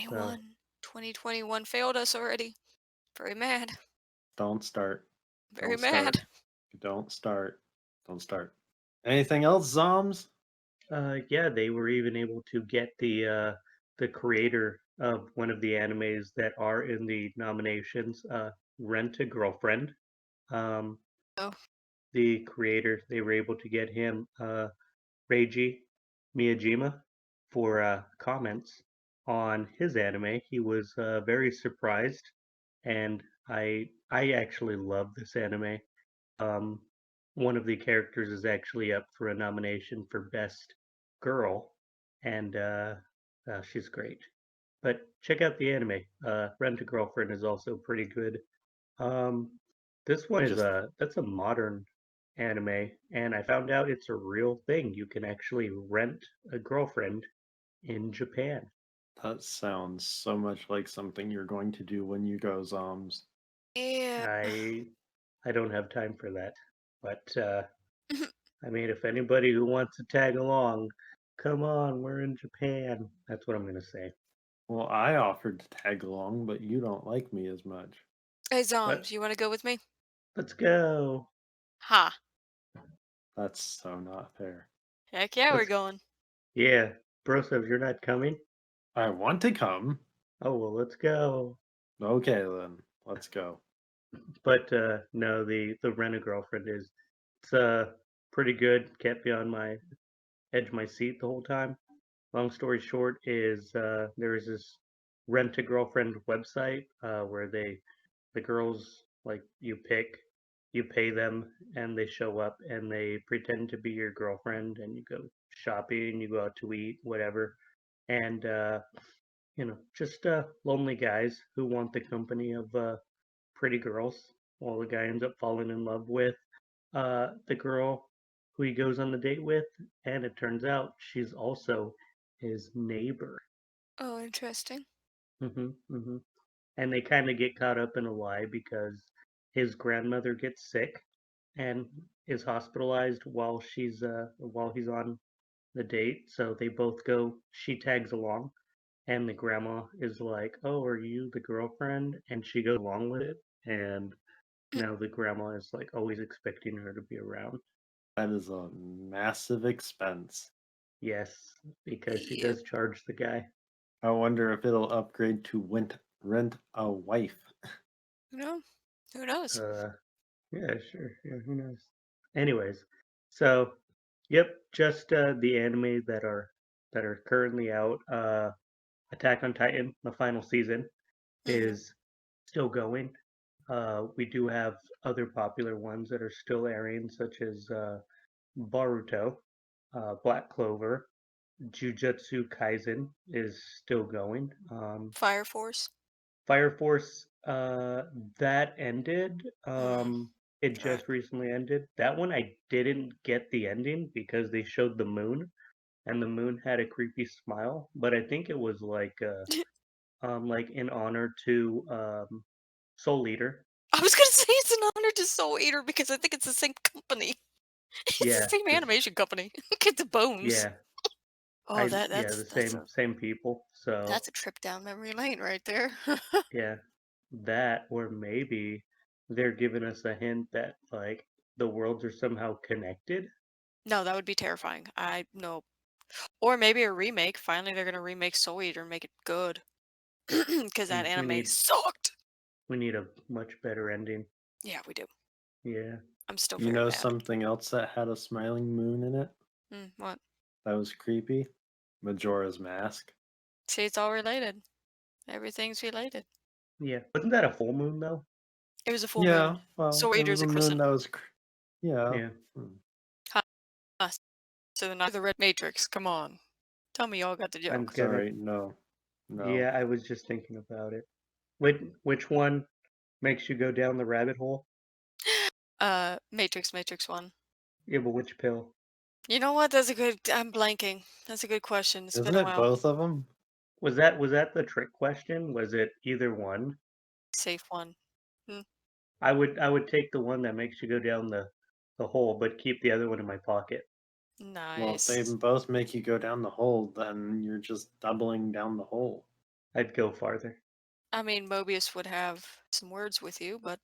[SPEAKER 2] So
[SPEAKER 3] 2021 failed us already. Very mad.
[SPEAKER 1] Don't start.
[SPEAKER 3] Very
[SPEAKER 1] Don't start.
[SPEAKER 3] mad.
[SPEAKER 1] Don't start. Don't start. Anything else, Zombs?
[SPEAKER 2] yeah, they were even able to get the creator of one of the animes that are in the nominations, Rent a Girlfriend. Um,
[SPEAKER 3] Oh.
[SPEAKER 2] the creator, they were able to get him, Reiji Miyajima, for comments on his anime. He was very surprised, and I actually love this anime. Um, one of the characters is actually up for a nomination for Best Girl, and she's great. But check out the anime. Rent a Girlfriend is also pretty good. Um, this one
[SPEAKER 1] I
[SPEAKER 2] is
[SPEAKER 1] just
[SPEAKER 2] that's a modern anime, and I found out it's a real thing. You can actually rent a girlfriend in Japan.
[SPEAKER 1] that sounds so much like something you're going to do when you go, Zombs.
[SPEAKER 3] Yeah.
[SPEAKER 2] I I don't have time for that, but I mean, if anybody who wants to tag along, come on, we're in Japan. That's what I'm gonna say.
[SPEAKER 1] Well, I offered to tag along, but you don't like me as much.
[SPEAKER 3] Hey,
[SPEAKER 2] But
[SPEAKER 3] Zombs, you want to go with me?
[SPEAKER 2] let's go.
[SPEAKER 3] Ha!
[SPEAKER 1] That's so not fair.
[SPEAKER 3] Heck yeah, we're
[SPEAKER 2] Let's
[SPEAKER 3] going.
[SPEAKER 2] yeah, Brosov, you're not coming.
[SPEAKER 1] I want to come.
[SPEAKER 2] Oh well, let's go.
[SPEAKER 1] Okay, then. Let's go.
[SPEAKER 2] But no, the rent a girlfriend is it's pretty good. Kept me on my edge of my seat the whole time. Long story short is there is this rent a girlfriend website where the girls like you pay them and they show up and they pretend to be your girlfriend and you go shopping, you go out to eat, whatever. And just lonely guys who want the company of pretty girls. Well, the guy ends up falling in love with the girl who he goes on the date with, and it turns out she's also his neighbor.
[SPEAKER 3] Oh, interesting.
[SPEAKER 2] Hmm. And they kind of get caught up in a lie because his grandmother gets sick and is hospitalized while he's on the date. So they both go. She tags along, and the grandma is like, "Oh, are you the girlfriend?" And she goes along with it, and now the grandma is like always expecting her to be around.
[SPEAKER 1] That is a massive expense.
[SPEAKER 2] Yes, because she
[SPEAKER 3] Yep.
[SPEAKER 2] does charge the guy.
[SPEAKER 1] I wonder if it'll upgrade to rent a wife.
[SPEAKER 3] You know, who knows?
[SPEAKER 2] Uh, yeah, sure. Yeah, who knows? Anyways, so yep, just the anime that are currently out. Attack on Titan, the final season,
[SPEAKER 3] Hmm.
[SPEAKER 2] is still going. We do have other popular ones that are still airing, such as Baruto, Black Clover, Jujutsu Kaisen is still going.
[SPEAKER 3] Fire Force.
[SPEAKER 2] Fire Force, that ended.
[SPEAKER 3] Mm,
[SPEAKER 2] It
[SPEAKER 3] right.
[SPEAKER 2] just recently ended. That one I didn't get the ending because they showed the moon, and the moon had a creepy smile. But I think it was like in honor to Soul Eater.
[SPEAKER 3] I was gonna say it's an honor to Soul Eater because I think it's the same company. It's the
[SPEAKER 2] Yeah,
[SPEAKER 3] same
[SPEAKER 2] this,
[SPEAKER 3] animation company. Get the bones.
[SPEAKER 2] yeah,
[SPEAKER 3] Oh,
[SPEAKER 2] yeah, the same people. So
[SPEAKER 3] that's a trip down memory lane right there.
[SPEAKER 2] yeah, that or maybe they're giving us a hint that like the worlds are somehow connected.
[SPEAKER 3] No, that would be terrifying. I no. Or maybe a remake. Finally, they're gonna remake Soul Eater and make it good. Because that
[SPEAKER 2] We
[SPEAKER 3] anime
[SPEAKER 2] need
[SPEAKER 3] sucked.
[SPEAKER 2] a much better ending.
[SPEAKER 3] Yeah, we do.
[SPEAKER 2] Yeah.
[SPEAKER 3] I'm still
[SPEAKER 1] You
[SPEAKER 3] very
[SPEAKER 1] know
[SPEAKER 3] mad.
[SPEAKER 1] something else that had a smiling moon in it?
[SPEAKER 3] What?
[SPEAKER 1] That was creepy? Majora's Mask.
[SPEAKER 3] See, it's all related. Everything's related.
[SPEAKER 2] Yeah. Wasn't that a full moon though?
[SPEAKER 3] It was a full
[SPEAKER 1] Yeah,
[SPEAKER 3] moon.
[SPEAKER 1] well,
[SPEAKER 3] Soul
[SPEAKER 1] it was
[SPEAKER 3] Eater's
[SPEAKER 1] a
[SPEAKER 3] a
[SPEAKER 1] moon
[SPEAKER 3] crescent.
[SPEAKER 1] that was. Yeah.
[SPEAKER 2] Yeah.
[SPEAKER 1] Hmm.
[SPEAKER 3] Huh. So they're not the Red Matrix. Come on. Tell me y'all got the
[SPEAKER 2] I'm
[SPEAKER 3] joke.
[SPEAKER 2] gonna
[SPEAKER 1] Sorry, no. No.
[SPEAKER 2] Yeah, I was just thinking about it. Which one makes you go down the rabbit hole?
[SPEAKER 3] Matrix 1.
[SPEAKER 2] Yeah, but which pill?
[SPEAKER 3] You know what? That's a good. I'm blanking. That's a good question. It's been
[SPEAKER 1] Isn't
[SPEAKER 3] a
[SPEAKER 1] it
[SPEAKER 3] while.
[SPEAKER 1] both of them?
[SPEAKER 2] Was that the trick question? Was it either one?
[SPEAKER 3] Safe one. Hmm.
[SPEAKER 2] I would take the one that makes you go down the hole, but keep the other one in my pocket.
[SPEAKER 1] Well, if they
[SPEAKER 3] Nice.
[SPEAKER 1] both make you go down the hole, then you're just doubling down the hole.
[SPEAKER 2] I'd go farther.
[SPEAKER 3] I mean, Mobius would have some words with you, but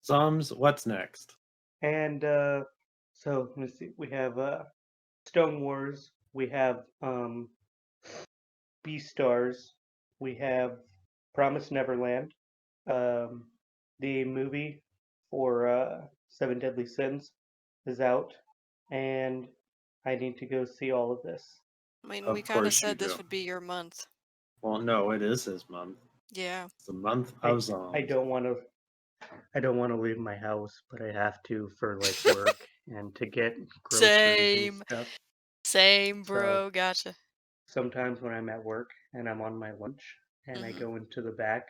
[SPEAKER 1] Zombs, what's next?
[SPEAKER 2] And so let's see. We have Stone Wars. We have Beastars. We have Promise Neverland. Um, the movie for Seven Deadly Sins is out, and I need to go see all of this.
[SPEAKER 3] I mean, we
[SPEAKER 1] Of
[SPEAKER 3] kind of
[SPEAKER 1] course you
[SPEAKER 3] said this
[SPEAKER 1] do.
[SPEAKER 3] would be your month.
[SPEAKER 1] Well, no, it is his month.
[SPEAKER 3] Yeah.
[SPEAKER 1] It's the month
[SPEAKER 2] I
[SPEAKER 1] of
[SPEAKER 2] I
[SPEAKER 1] Zombs.
[SPEAKER 2] don't want to I don't want to leave my house, but I have to for like work and to get groceries and
[SPEAKER 3] Same.
[SPEAKER 2] stuff.
[SPEAKER 3] Same,
[SPEAKER 2] So
[SPEAKER 3] bro. Gotcha.
[SPEAKER 2] sometimes when I'm at work and I'm on my lunch and I
[SPEAKER 3] Hmm.
[SPEAKER 2] go into the back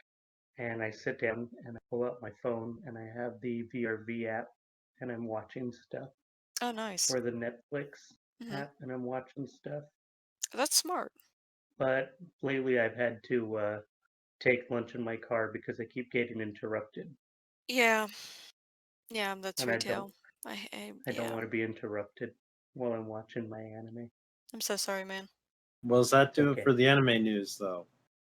[SPEAKER 2] and I sit down and I pull out my phone and I have the VRV app and I'm watching stuff
[SPEAKER 3] Oh, nice.
[SPEAKER 2] or the Netflix
[SPEAKER 3] Hmm.
[SPEAKER 2] app and I'm watching stuff.
[SPEAKER 3] That's smart.
[SPEAKER 2] But lately I've had to take lunch in my car because I keep getting interrupted
[SPEAKER 3] Yeah. Yeah, that's
[SPEAKER 2] and
[SPEAKER 3] retail.
[SPEAKER 2] I don't
[SPEAKER 3] Yeah.
[SPEAKER 2] want to be interrupted while I'm watching my anime.
[SPEAKER 3] I'm so sorry, man.
[SPEAKER 1] Well, does that
[SPEAKER 2] It's
[SPEAKER 1] do it
[SPEAKER 2] okay.
[SPEAKER 1] for the anime news, though?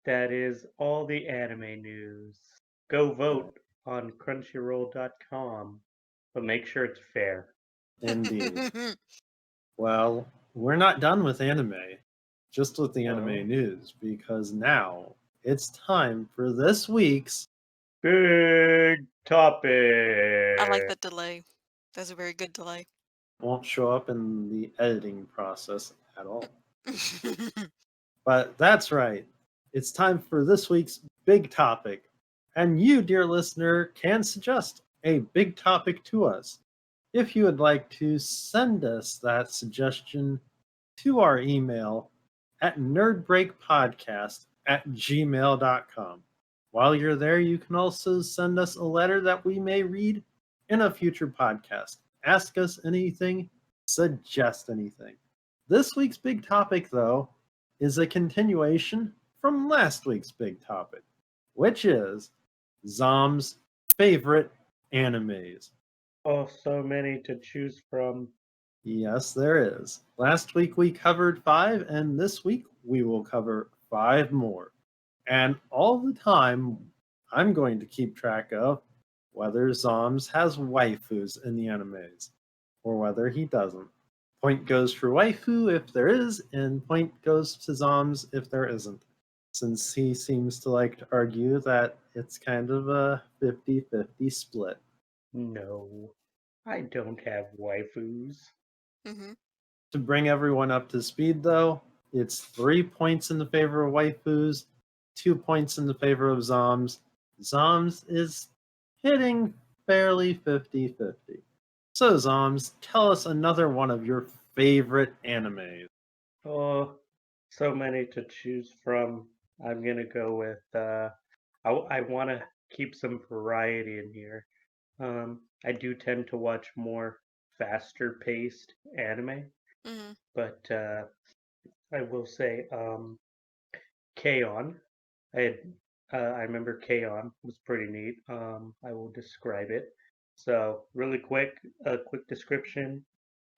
[SPEAKER 2] That is all the anime news. Go
[SPEAKER 1] All right.
[SPEAKER 2] vote. on Crunchyroll.com, but make sure it's fair.
[SPEAKER 1] Indeed. Well, we're not done with anime, just with the anime
[SPEAKER 2] Oh.
[SPEAKER 1] news, because now it's time for this week's.
[SPEAKER 2] Big topic.
[SPEAKER 3] I like that delay. That's a very good delay.
[SPEAKER 1] Won't show up in the editing process at all. But that's right. It's time for this week's big topic. And you, dear listener, can suggest a big topic to us. If you would like to send us that suggestion to our email at nerdbreakpodcast@gmail.com. While you're there, you can also send us a letter that we may read in a future podcast. Ask us anything, suggest anything. This week's big topic, though, is a continuation from last week's big topic, which is Zombs' favorite animes.
[SPEAKER 2] Oh, so many to choose from.
[SPEAKER 1] Yes, there is. Last week we covered 5, and this week we will cover 5 more. And all the time, I'm going to keep track of whether Zombs has waifus in the animes, or whether he doesn't. Point goes for waifu if there is, and point goes to Zombs if there isn't, since he seems to like to argue that it's kind of a 50-50 split.
[SPEAKER 2] No, I don't have waifus.
[SPEAKER 3] Hmm.
[SPEAKER 1] To bring everyone up to speed, though, it's 3 points in the favor of waifus, 2 points in the favor of Zombs. Zombs is hitting fairly 50-50. So, Zombs, tell us another one of your favorite animes.
[SPEAKER 2] Oh, so many to choose from. I'm gonna go with. I want to keep some variety in here. I do tend to watch more faster paced anime,
[SPEAKER 3] Hmm.
[SPEAKER 2] but I will say K-On! I remember K-On! Was pretty neat. I will describe it. So really quick, a quick description.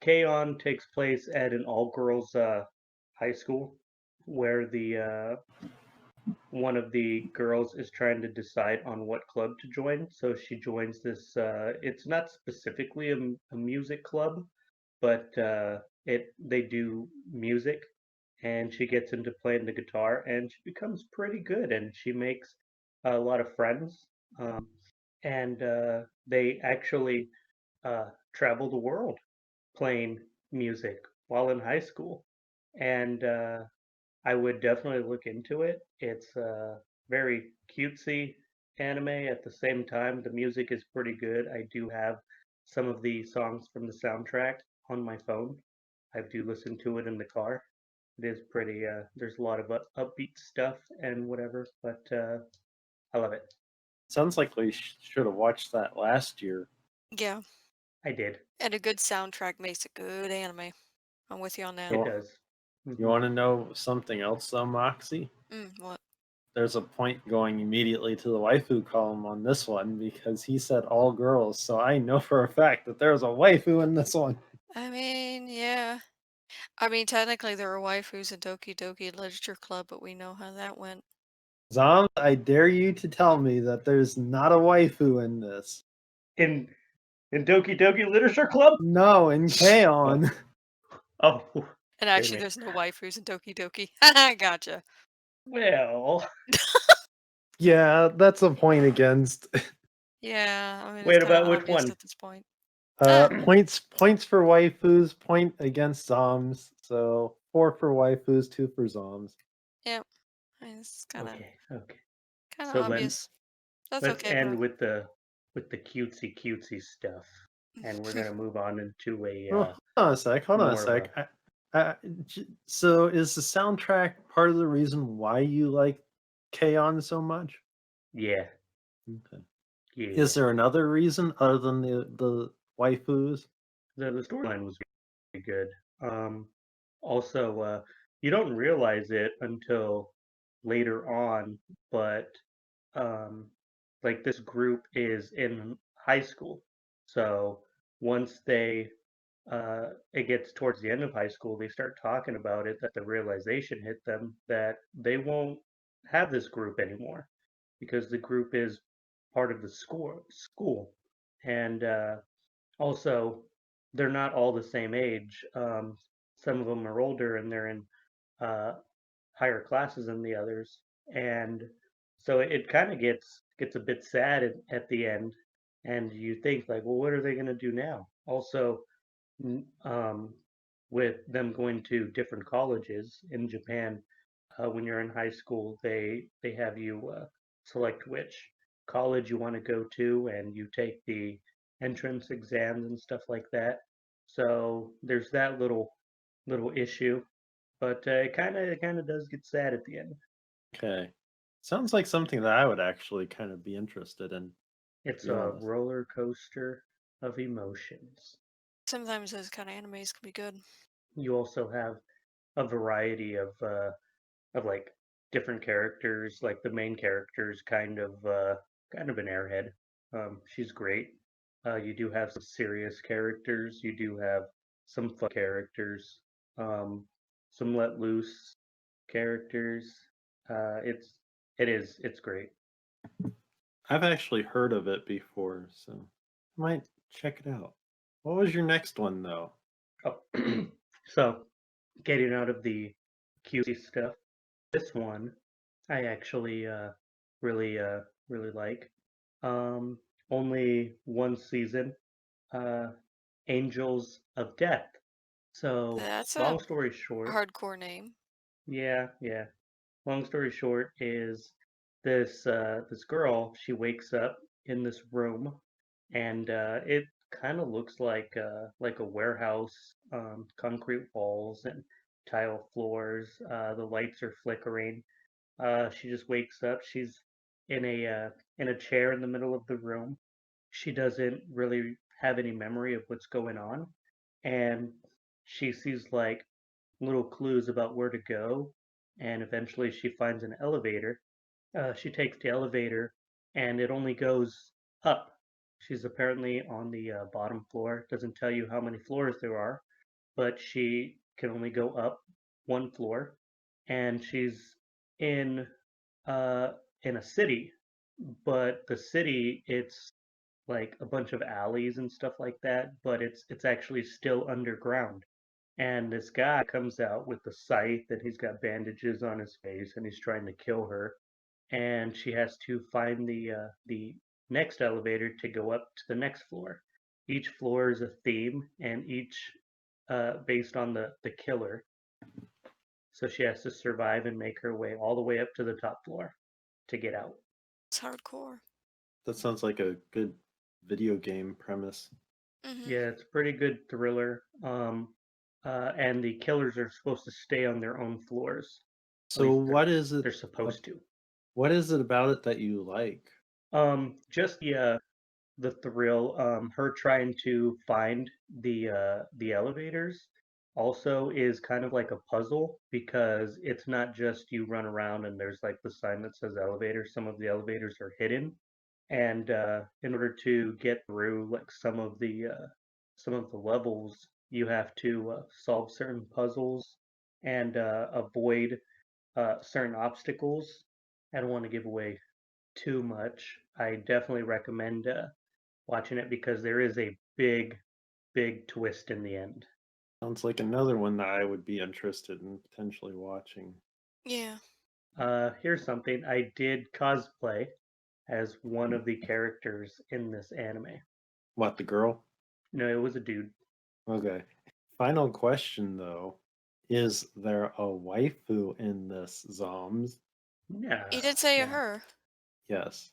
[SPEAKER 2] K-On! Takes place at an all-girls high school where the one of the girls is trying to decide on what club to join. So she joins this. It's not specifically a music club, but they do music, and she gets into playing the guitar, and she becomes pretty good, and she makes a lot of friends. And they actually travel the world playing music while in high school, and I would definitely look into it. It's a very cutesy anime. At the same time, the music is pretty good. I do have some of the songs from the soundtrack on my phone. I do listen to it in the car. It is pretty. There's a lot of upbeat stuff and whatever, but I love it.
[SPEAKER 1] Sounds like we should have watched that last year.
[SPEAKER 3] Yeah.
[SPEAKER 2] I did.
[SPEAKER 3] And a good soundtrack makes a good anime. I'm with you on that.
[SPEAKER 2] It
[SPEAKER 1] Well,
[SPEAKER 2] does.
[SPEAKER 1] You want to know something else, though, Moxie?
[SPEAKER 3] What?
[SPEAKER 1] There's a point going immediately to the waifu column on this one because he said all girls, so I know for a fact that there's a waifu in this one.
[SPEAKER 3] I mean, yeah. I mean, technically there are waifus in Doki Doki Literature Club, but we know how that went.
[SPEAKER 1] Zombs, I dare you to tell me that there's not a waifu in this.
[SPEAKER 2] In Doki Doki Literature Club?
[SPEAKER 1] No, in K-On!
[SPEAKER 2] Oh,
[SPEAKER 3] And actually,
[SPEAKER 2] Damn it.
[SPEAKER 3] there's no waifus in Doki Doki. Gotcha.
[SPEAKER 2] well.
[SPEAKER 1] Yeah, that's a point against.
[SPEAKER 3] Yeah, I mean, it's
[SPEAKER 2] Wait,
[SPEAKER 3] kind of
[SPEAKER 2] about which
[SPEAKER 3] obvious
[SPEAKER 2] one?
[SPEAKER 3] at this point. Ah.
[SPEAKER 1] Points for waifus, point against Zombs. So 4 for waifus, 2 for Zombs.
[SPEAKER 3] Yep. It's kind of
[SPEAKER 2] Okay.
[SPEAKER 3] kind of
[SPEAKER 2] So
[SPEAKER 3] obvious. That's
[SPEAKER 2] let's
[SPEAKER 3] okay,
[SPEAKER 2] end
[SPEAKER 3] bro.
[SPEAKER 2] with the cutesy stuff, and we're gonna move on into a
[SPEAKER 1] Hold on a sec. Hold on a
[SPEAKER 2] more of
[SPEAKER 1] sec. So is the soundtrack part of the reason why you like K-On! So much?
[SPEAKER 2] yeah.
[SPEAKER 1] Okay.
[SPEAKER 2] Yeah.
[SPEAKER 1] Is there another reason other than the waifus?
[SPEAKER 2] The storyline was really good. Also, you don't realize it until later on, but like this group is in high school. So once it gets towards the end of high school, they start talking about it, that the realization hit them that they won't have this group anymore because the group is part of the school, and also they're not all the same age. Some of them are older and they're in uh, higher classes than the others, and so it kind of gets a bit sad at the end, and you think like, well, what are they going to do now? Also, um, with them going to different colleges in Japan, when you're in high school, they have you select which college you want to go to, and you take the entrance exams and stuff like that. So there's that little issue, but it kind of does get sad at the end.
[SPEAKER 1] Okay. Sounds like something that I would actually kind of be interested in, to
[SPEAKER 2] It's
[SPEAKER 1] be
[SPEAKER 2] a
[SPEAKER 1] honest.
[SPEAKER 2] roller coaster of emotions.
[SPEAKER 3] Sometimes those kind of animes can be good.
[SPEAKER 2] You also have a variety of like different characters. Like the main character is kind of an airhead. She's great. You do have some serious characters. You do have some fun characters. Um, some let loose characters. It's great.
[SPEAKER 1] I've actually heard of it before, so I might check it out. What was your next one, though?
[SPEAKER 2] Oh, so getting out of the cutesy stuff, this one I actually really like. Um, Only one season. Uh, Angels of Death. So
[SPEAKER 3] That's a
[SPEAKER 2] long story short,
[SPEAKER 3] hardcore name.
[SPEAKER 2] yeah. Long story short is this girl. She wakes up in this room, and it kind of looks like a warehouse, concrete walls and tile floors. The lights are flickering. She just wakes up. She's in a chair in the middle of the room. She doesn't really have any memory of what's going on, and she sees like little clues about where to go, and eventually she finds an elevator. She takes the elevator, and it only goes up. She's apparently on the bottom floor. Doesn't tell you how many floors there are, but she can only go up one floor, and she's in uh, in a city, but the city it's like a bunch of alleys and stuff like that, but it's actually still underground. And this guy comes out with the scythe and he's got bandages on his face and he's trying to kill her. And she has to find the next elevator to go up to the next floor. Each floor is a theme and each based on the killer. So she has to survive and make her way all the way up to the top floor to get out.
[SPEAKER 3] It's hardcore.
[SPEAKER 1] That sounds like a good video game premise.
[SPEAKER 3] Hmm.
[SPEAKER 2] Yeah, it's a pretty good thriller. And the killers are supposed to stay on their own floors. At
[SPEAKER 1] So
[SPEAKER 2] least
[SPEAKER 1] what is it
[SPEAKER 2] they're supposed to.
[SPEAKER 1] what is it about it that you like?
[SPEAKER 2] Just the thrill. Her trying to find the elevators also is kind of like a puzzle because it's not just you run around and there's like the sign that says elevator. Some of the elevators are hidden, and in order to get through like some of the levels, you have to solve certain puzzles and avoid certain obstacles. I don't want to give away too much. I definitely recommend watching it because there is a big twist in the end.
[SPEAKER 1] Sounds like another one that I would be interested in potentially watching.
[SPEAKER 3] Yeah.
[SPEAKER 2] Here's something I did cosplay as one of the characters in this anime.
[SPEAKER 1] What, the girl?
[SPEAKER 2] No, it was a dude.
[SPEAKER 1] Okay. Final question though. Is there a waifu in this Zombs?
[SPEAKER 2] No,
[SPEAKER 3] You did say
[SPEAKER 2] no.
[SPEAKER 3] her.
[SPEAKER 1] Yes,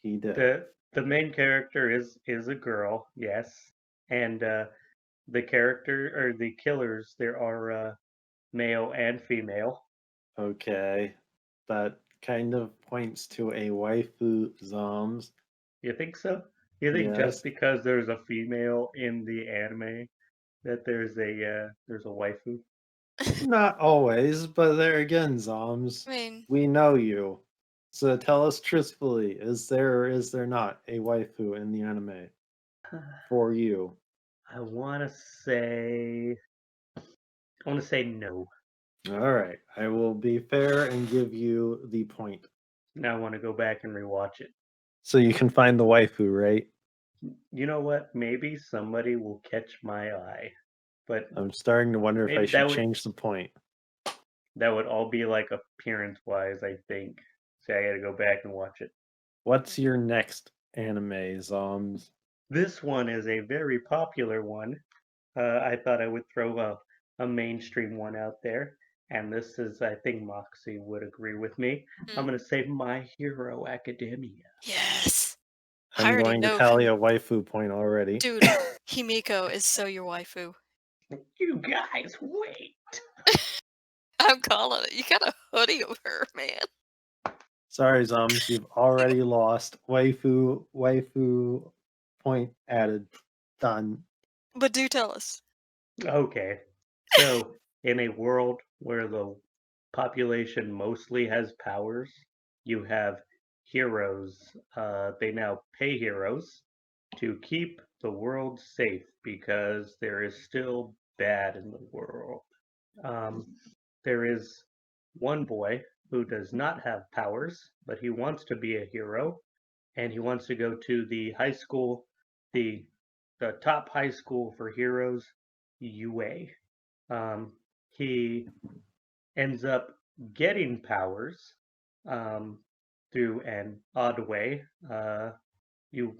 [SPEAKER 1] he did.
[SPEAKER 2] The main character is a girl, yes, and the character or the killers there are male and female.
[SPEAKER 1] Okay. That kind of points to a waifu Zombs.
[SPEAKER 2] You think so? You think just
[SPEAKER 1] Yes.
[SPEAKER 2] because there's a female in the anime that there's a waifu?
[SPEAKER 1] Not always, but there again, Zombs.
[SPEAKER 3] I mean,
[SPEAKER 1] We know you. So tell us truthfully, is there or is there not a waifu in the anime for you?
[SPEAKER 2] I want to say I want to say no.
[SPEAKER 1] All right. I will be fair and give you the point.
[SPEAKER 2] Now I want to go back and rewatch it.
[SPEAKER 1] So you can find the waifu, right?
[SPEAKER 2] You know what? Maybe somebody will catch my eye, but
[SPEAKER 1] I'm starting to wonder if I
[SPEAKER 2] maybe
[SPEAKER 1] should change the point.
[SPEAKER 2] that would all be like appearance wise, I think. So I gotta go back and watch it.
[SPEAKER 1] What's your next anime, Zombs?
[SPEAKER 2] This one is a very popular one. I thought I would throw a mainstream one out there, and this is, I think Moxie would agree with me. I'm gonna say My Hero Academia.
[SPEAKER 3] Yes. I
[SPEAKER 1] I'm
[SPEAKER 3] already
[SPEAKER 1] going to
[SPEAKER 3] know
[SPEAKER 1] tally
[SPEAKER 3] who.
[SPEAKER 1] a waifu point already.
[SPEAKER 3] Dude, Himiko is so your waifu.
[SPEAKER 2] You guys, wait!
[SPEAKER 3] I'm calling it. You got a hoodie of her, man.
[SPEAKER 1] Sorry, Zombs, you've already lost. Waifu point added. Done.
[SPEAKER 3] But do tell us.
[SPEAKER 2] Okay, so in a world where the population mostly has powers, you have heroes. They now pay heroes to keep the world safe because there is still bad in the world. Um, there is one boy who does not have powers, but he wants to be a hero, and he wants to go to the high school, the the top high school for heroes, UA. He ends up getting powers um, through an odd way. You,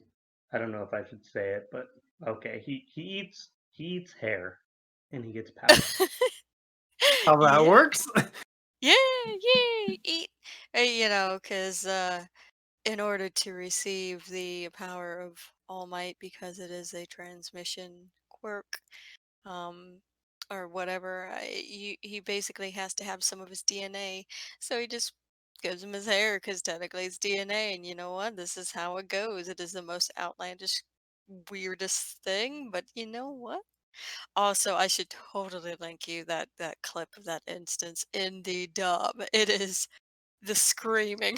[SPEAKER 2] I don't know if I should say it, but okay. He eats hair, and he gets powers.
[SPEAKER 1] How that
[SPEAKER 3] Yeah.
[SPEAKER 1] works?
[SPEAKER 3] Yeah, yeah. Eat. Because in order to receive the power of All Might, because it is a transmission quirk, um, or whatever, he basically has to have some of his DNA. So he just gives him his hair because technically it's DNA. And you know what? This is how it goes. It is the most outlandish, weirdest thing. But you know what? Also, I should totally link you that clip of that instance in the dub. It is the screaming,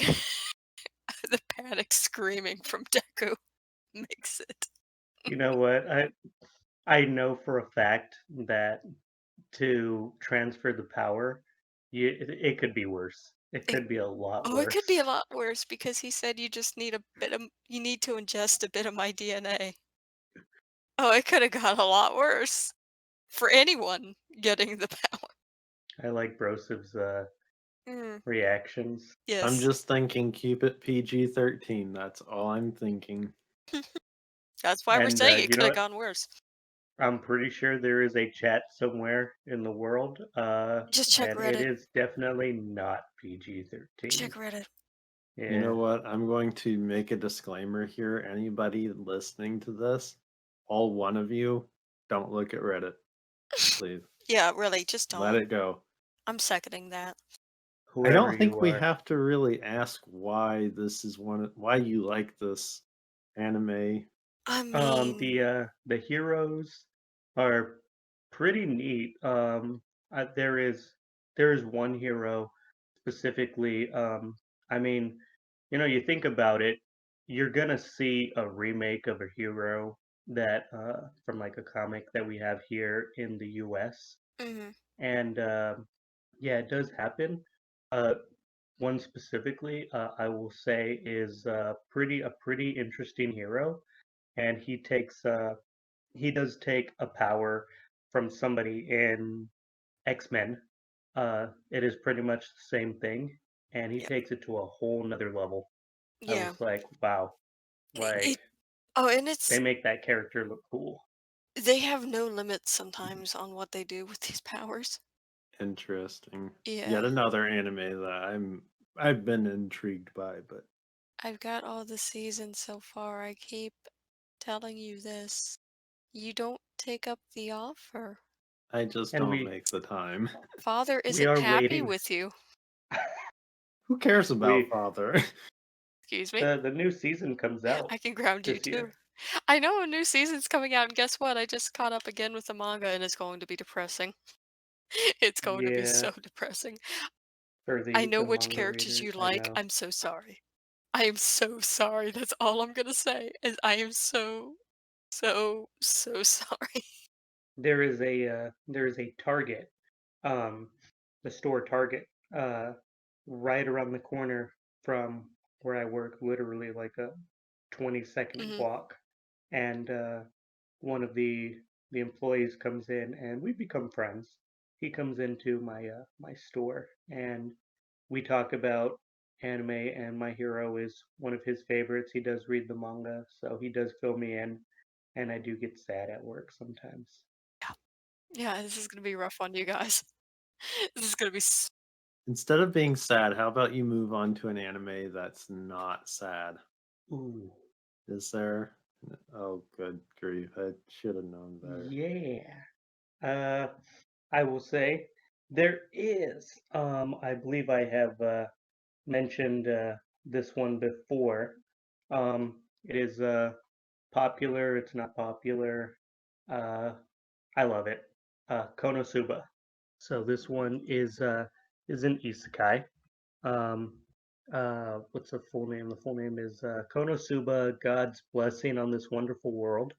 [SPEAKER 3] the panic screaming from Deku makes it.
[SPEAKER 2] You know what? I know for a fact that to transfer the power, it could be worse. It
[SPEAKER 3] it
[SPEAKER 2] could be a lot
[SPEAKER 3] Oh, it could be a
[SPEAKER 2] worse.
[SPEAKER 3] lot worse because he said you just need a bit of you need to ingest a bit of my DNA. Oh, it could have got a lot worse for anyone getting the power.
[SPEAKER 2] I like Brosiv's
[SPEAKER 3] Mm,
[SPEAKER 2] reactions.
[SPEAKER 1] I'm
[SPEAKER 3] yes.
[SPEAKER 1] just thinking keep it PG-13. That's all I'm thinking.
[SPEAKER 3] That's why we're
[SPEAKER 2] And
[SPEAKER 3] saying it
[SPEAKER 2] you
[SPEAKER 3] could
[SPEAKER 2] know
[SPEAKER 3] have
[SPEAKER 2] what?
[SPEAKER 3] gone worse.
[SPEAKER 2] I'm pretty sure there is a chat somewhere in the world,
[SPEAKER 3] Just check
[SPEAKER 2] and it
[SPEAKER 3] Reddit.
[SPEAKER 2] is definitely not PG-13.
[SPEAKER 3] Check Reddit.
[SPEAKER 1] You know
[SPEAKER 2] Yeah,
[SPEAKER 1] what? I'm going to make a disclaimer here. Anybody listening to this, all one of you, don't look at Reddit, please.
[SPEAKER 3] Yeah, really, just
[SPEAKER 1] Let
[SPEAKER 3] don't.
[SPEAKER 1] it go.
[SPEAKER 3] I'm seconding that.
[SPEAKER 1] I
[SPEAKER 2] whoever
[SPEAKER 1] don't
[SPEAKER 2] you
[SPEAKER 1] think we
[SPEAKER 2] are.
[SPEAKER 1] have to really ask why this is why you like this anime.
[SPEAKER 3] I mean,
[SPEAKER 2] The heroes are pretty neat. There is one hero specifically. I mean, you think about it, you're gonna see a remake of a hero that from like a comic that we have here in the U.S.
[SPEAKER 3] mhm,
[SPEAKER 2] And yeah, it does happen. Uh, one specifically, I will say, is a pretty interesting hero, and he does take a power from somebody in X-Men. It is pretty much the same thing, and he
[SPEAKER 3] yeah,
[SPEAKER 2] takes it to a whole nother level. I
[SPEAKER 3] yeah.
[SPEAKER 2] was like, wow,
[SPEAKER 3] It,
[SPEAKER 2] like
[SPEAKER 3] oh, and
[SPEAKER 2] they
[SPEAKER 3] it's
[SPEAKER 2] make that character look cool.
[SPEAKER 3] they have no limits sometimes on what they do with these powers.
[SPEAKER 1] Interesting. Yet
[SPEAKER 3] Yeah,
[SPEAKER 1] another anime that I've been intrigued by, but
[SPEAKER 3] I've got all the seasons so far. I keep telling you this. You don't take up the offer.
[SPEAKER 1] I just
[SPEAKER 2] And
[SPEAKER 1] don't
[SPEAKER 2] we
[SPEAKER 1] make the time.
[SPEAKER 3] Father
[SPEAKER 2] we
[SPEAKER 3] isn't
[SPEAKER 2] are
[SPEAKER 3] happy
[SPEAKER 2] waiting.
[SPEAKER 3] with you.
[SPEAKER 1] Who cares about
[SPEAKER 2] We
[SPEAKER 1] Father?
[SPEAKER 3] Excuse me?
[SPEAKER 2] the new season comes out
[SPEAKER 3] I can ground you
[SPEAKER 2] this
[SPEAKER 3] too.
[SPEAKER 2] year.
[SPEAKER 3] I know a new season's coming out, and guess what? I just caught up again with the manga, and it's going to be depressing. It's going to be
[SPEAKER 2] Yeah,
[SPEAKER 3] so depressing.
[SPEAKER 2] for
[SPEAKER 3] I
[SPEAKER 2] the
[SPEAKER 3] know which
[SPEAKER 2] manga
[SPEAKER 3] characters you
[SPEAKER 2] readers, I
[SPEAKER 3] like.
[SPEAKER 2] know.
[SPEAKER 3] I'm so sorry. I am so sorry. That's all I'm gonna say. Is I am so, so, so sorry.
[SPEAKER 2] There is a Target, um, the store Target, right around the corner from where I work, literally like a 20-second
[SPEAKER 3] Hmm.
[SPEAKER 2] walk. And one of the employees comes in, and we become friends. He comes into my store, and we talk about anime. And my hero is one of his favorites. He does read the manga, so he does fill me in, and I do get sad at work sometimes.
[SPEAKER 3] Yeah. Yeah, this is gonna be rough on you guys. This is gonna be
[SPEAKER 1] Instead of being sad, how about you move on to an anime that's not sad?
[SPEAKER 2] Ooh,
[SPEAKER 1] Is there? Oh, good grief. I should have known better.
[SPEAKER 2] yeah. Uh, I will say there is. I believe I have mentioned this one before. It is popular. It's not popular. Uh, I love it. Konosuba. So this one is an isekai. Um, what's the full name? The full name is Konosuba, God's Blessing on This Wonderful World.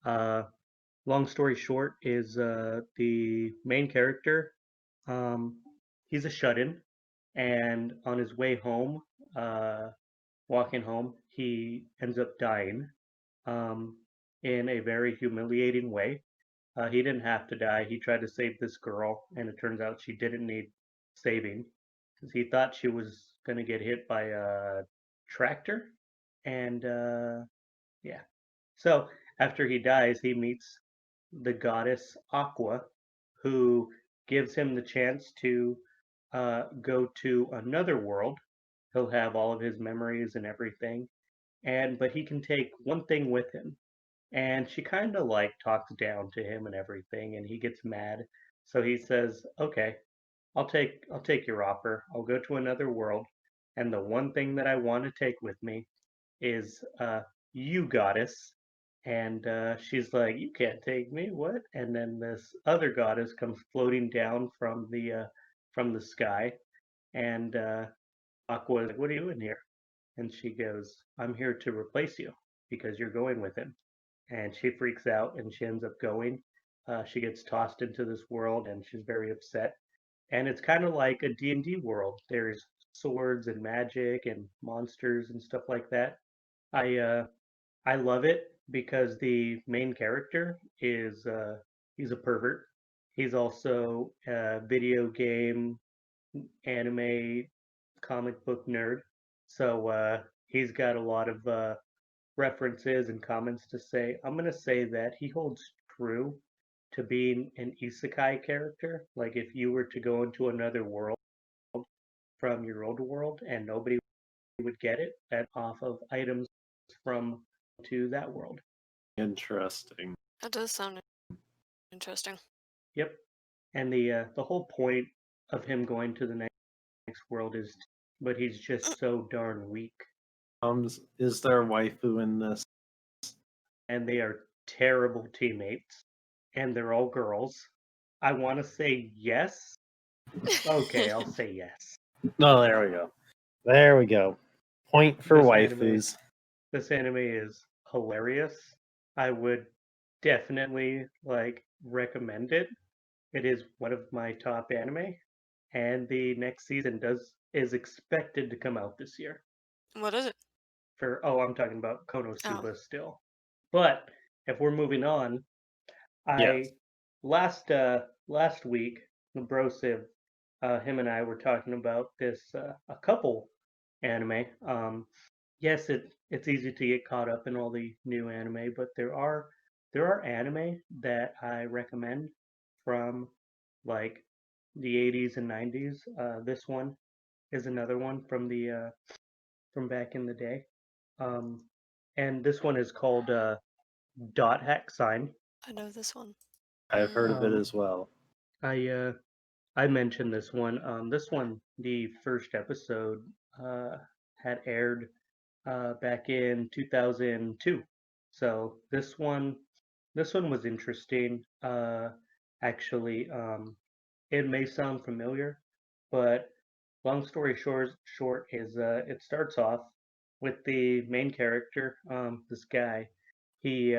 [SPEAKER 2] Uh, long story short, is the main character. Um, he's a shut-in, and on his way home, uh, walking home, he ends up dying um, in a very humiliating way. He didn't have to die. He tried to save this girl, and it turns out she didn't need saving because he thought she was going to get hit by a tractor. And yeah. So after he dies, he meets the goddess Aqua, who gives him the chance to go to another world. He'll have all of his memories and everything, and but he can take one thing with him. And she kind of like talks down to him and everything, and he gets mad. So he says, "Okay, I'll take your offer. I'll go to another world, and the one thing that I want to take with me is you, goddess." And she's like, "You can't take me, what?" And then this other goddess comes floating down from the sky, and Aqua is like, "What are you doing here?" And she goes, "I'm here to replace you because you're going with him." And she freaks out, and she ends up going. She gets tossed into this world, and she's very upset. And it's kind of like a D&D world. There's swords and magic and monsters and stuff like that. I uh, I love it because the main character is he's a pervert. He's also a video game, anime, comic book nerd. So he's got a lot of references and comments to say. I'm gonna say that he holds true to being an isekai character. Like if you were to go into another world from your old world and nobody would get it, that off of items from to that world.
[SPEAKER 1] Interesting.
[SPEAKER 3] that does sound interesting.
[SPEAKER 2] Yep. And the whole point of him going to the next world is, but he's just so darn weak,
[SPEAKER 1] Is there a waifu in this?
[SPEAKER 2] and they are terrible teammates, and they're all girls. I want to say yes. Okay, I'll say yes.
[SPEAKER 1] No, there we go. There we go. Point for
[SPEAKER 2] This anime,
[SPEAKER 1] waifus.
[SPEAKER 2] this anime is hilarious. I would definitely like recommend it. It is one of my top anime, and the next season is expected to come out this year.
[SPEAKER 3] What is it?
[SPEAKER 2] I'm talking about
[SPEAKER 3] Oh,
[SPEAKER 2] Konosuba still. But if we're moving on,
[SPEAKER 1] Yes.
[SPEAKER 2] I last week, Brosiv, him and I were talking about this a couple anime. Yes, it's easy to get caught up in all the new anime, but there are anime that I recommend from like the 80s and 90s. This one is another one from back in the day. Um, and this one is called Dot Hack Sign.
[SPEAKER 3] I know this one.
[SPEAKER 1] I've heard of it
[SPEAKER 2] Um,
[SPEAKER 1] as well.
[SPEAKER 2] I I mentioned this one. This one, the first episode had aired back in 2002. So this one was interesting. Actually, it may sound familiar, but long story short is it starts off with the main character, this guy. He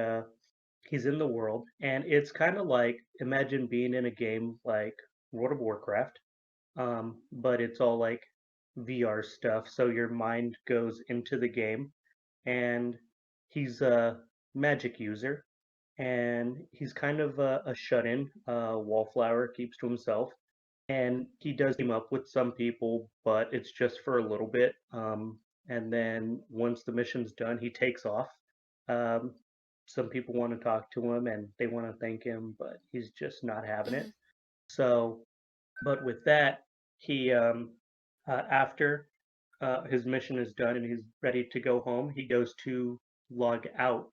[SPEAKER 2] he's in the world, and it's kind of like imagine being in a game like World of Warcraft, but it's all like VR stuff. So your mind goes into the game, and he's a magic user, and he's kind of a shut-in, wallflower, keeps to himself, and he does team up with some people, but it's just for a little bit. And then once the mission's done, he takes off. Um, some people want to talk to him and they want to thank him, but he's just not having it.
[SPEAKER 3] Mhm.
[SPEAKER 2] So, but with that, he after his mission is done and he's ready to go home, he goes to log out,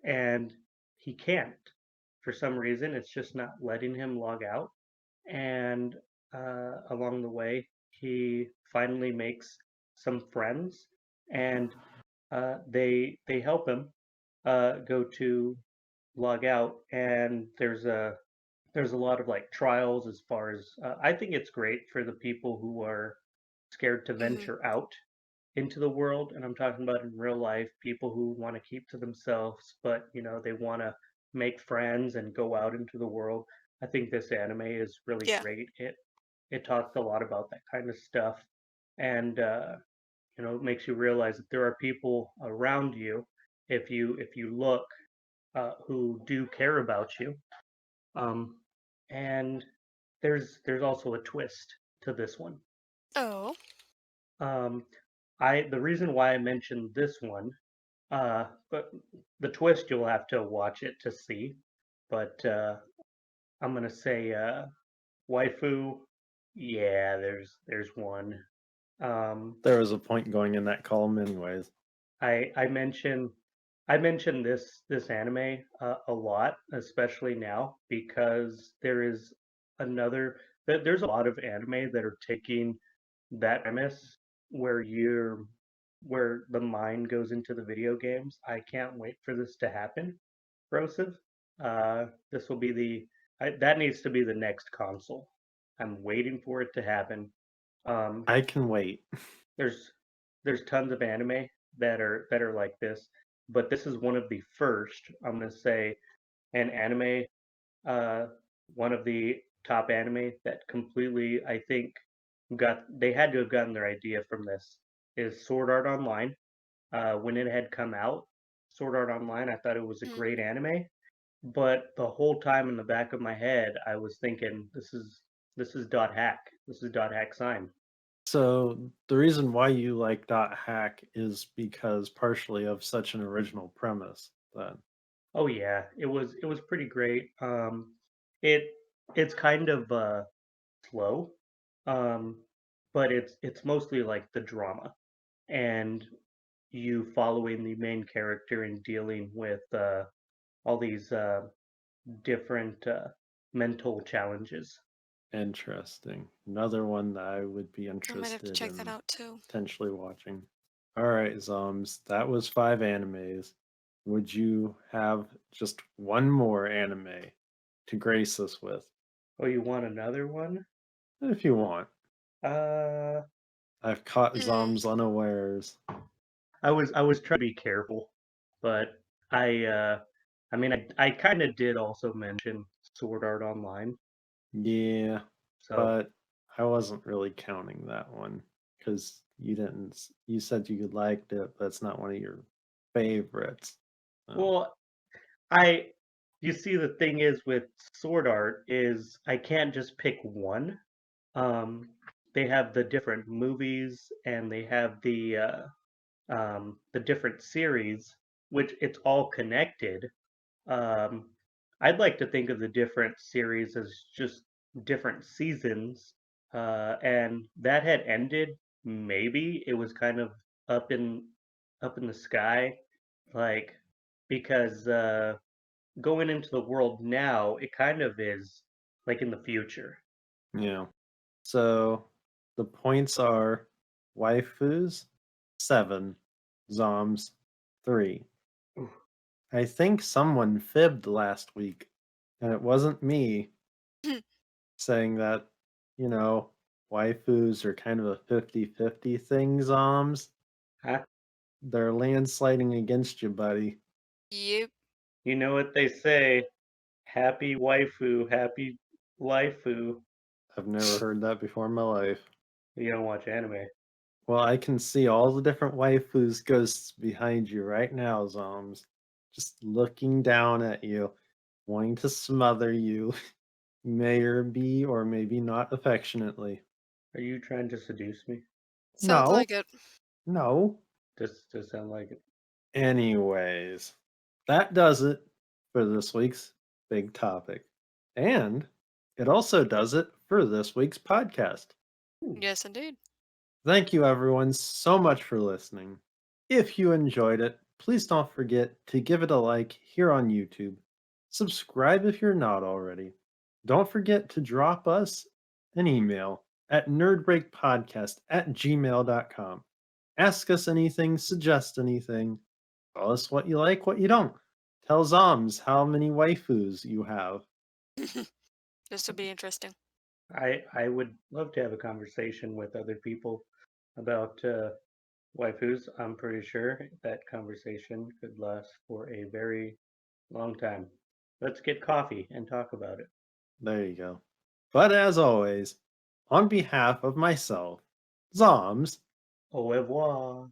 [SPEAKER 2] and he can't. For some reason, it's just not letting him log out. And along the way, he finally makes some friends, and they help him go to log out. And there's a lot of like trials as far as I think it's great for the people who are scared to
[SPEAKER 3] Mhm.
[SPEAKER 2] venture out into the world, and I'm talking about in real life, people who want to keep to themselves, but they want to make friends and go out into the world. I think this anime is really
[SPEAKER 3] Yeah.
[SPEAKER 2] great. It talks a lot about that kind of stuff, and it makes you realize that there are people around you, if you look, who do care about you. Um, and there's also a twist to this one.
[SPEAKER 3] Oh.
[SPEAKER 2] Um, the reason why I mentioned this one, but the twist you'll have to watch it to see. But I'm gonna say waifu. Yeah, there's one. Um,
[SPEAKER 1] There was a point going in that column, anyways.
[SPEAKER 2] I mention this anime a lot, especially now because there's a lot of anime that are taking that premise where the mind goes into the video games. I can't wait for this to happen, Brosive. This will be that needs to be the next console. I'm waiting for it to happen. Um,
[SPEAKER 1] I can wait.
[SPEAKER 2] there's there's tons of anime that are like this, but this is one of the first. I'm gonna say an anime, uh, one of the top anime that completely, I think, they had to have gotten their idea from this is Sword Art Online. When it had come out, Sword Art Online, I thought it was a
[SPEAKER 3] Mhm.
[SPEAKER 2] great anime, but the whole time in the back of my head, I was thinking, this is dot hack. This is dot hack sign.
[SPEAKER 1] So the reason why you like Dot Hack is because partially of such an original premise. Then
[SPEAKER 2] Oh yeah, it was pretty great. It it's kind of slow, um, but it's mostly like the drama and you following the main character and dealing with all these different mental challenges.
[SPEAKER 1] interesting. Another one that I would be
[SPEAKER 3] I might have to
[SPEAKER 1] interested
[SPEAKER 3] check that
[SPEAKER 1] in
[SPEAKER 3] out too.
[SPEAKER 1] potentially watching. All right, Zoms, that was 5 animes. Would you have just one more anime to grace us with,
[SPEAKER 2] Oh, you want another one?
[SPEAKER 1] if you want?
[SPEAKER 2] Uh,
[SPEAKER 1] I've caught
[SPEAKER 3] Mm.
[SPEAKER 1] Zoms unawares.
[SPEAKER 2] I was trying to be careful, but I I mean I kind of did also mention Sword Art Online,
[SPEAKER 1] Yeah,
[SPEAKER 2] so
[SPEAKER 1] but I wasn't really counting that one because you didn't. You said you liked it, but it's not one of your favorites. Oh,
[SPEAKER 2] well I you see the thing is with Sword Art is I can't just pick one. Um, they have the different movies and they have the different series, which it's all connected. Um, I'd like to think of the different series as just different seasons, and that had ended. Maybe it was kind of up in up in the sky, like because going into the world now, it kind of is like in the future.
[SPEAKER 1] yeah. So the points are waifus 7, zoms 3. I think someone fibbed last week, and it wasn't me saying that, you know, waifus are kind of a 50-50 thing, zoms.
[SPEAKER 2] Huh?
[SPEAKER 1] They're landsliding against you, buddy.
[SPEAKER 3] Yep.
[SPEAKER 2] You know what they say? Happy waifu, happy lifeu.
[SPEAKER 1] I've never heard that before in my life.
[SPEAKER 2] You don't watch anime.
[SPEAKER 1] Well, I can see all the different waifus ghosts behind you right now, Zombs. Just looking down at you, wanting to smother you, maybe or maybe not affectionately.
[SPEAKER 2] Are you trying to seduce me?
[SPEAKER 3] Sounds
[SPEAKER 1] No,
[SPEAKER 3] like it.
[SPEAKER 1] no.
[SPEAKER 2] Does sound like it.
[SPEAKER 1] Anyways, that does it for this week's big topic. And it also does it for this week's podcast.
[SPEAKER 3] Yes, indeed.
[SPEAKER 1] Thank you, everyone, so much for listening. If you enjoyed it, please don't forget to give it a like here on YouTube. Subscribe if you're not already. Don't forget to drop us an email at nerdbreakpodcast@gmail.com. Ask us anything, suggest anything, tell us what you like, what you don't. Tell Zoms how many waifus you have.
[SPEAKER 3] This will be interesting.
[SPEAKER 2] I would love to have a conversation with other people about waifus. I'm pretty sure that conversation could last for a very long time. Let's get coffee and talk about it.
[SPEAKER 1] There you go. But as always, on behalf of myself, Zoms,
[SPEAKER 2] Au revoir.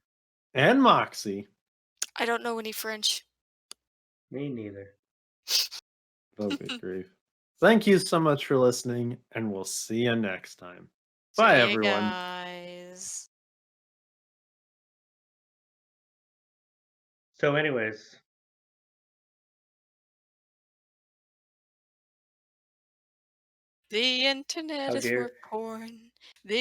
[SPEAKER 1] and Moxie,
[SPEAKER 3] I don't know any French.
[SPEAKER 2] Me neither.
[SPEAKER 1] oh good grief. Thank you so much for listening, and we'll see you next time. Bye,
[SPEAKER 3] See you
[SPEAKER 1] everyone.
[SPEAKER 3] guys.
[SPEAKER 2] So, anyways,
[SPEAKER 3] The internet
[SPEAKER 2] how
[SPEAKER 3] is for
[SPEAKER 2] dear
[SPEAKER 3] porn. The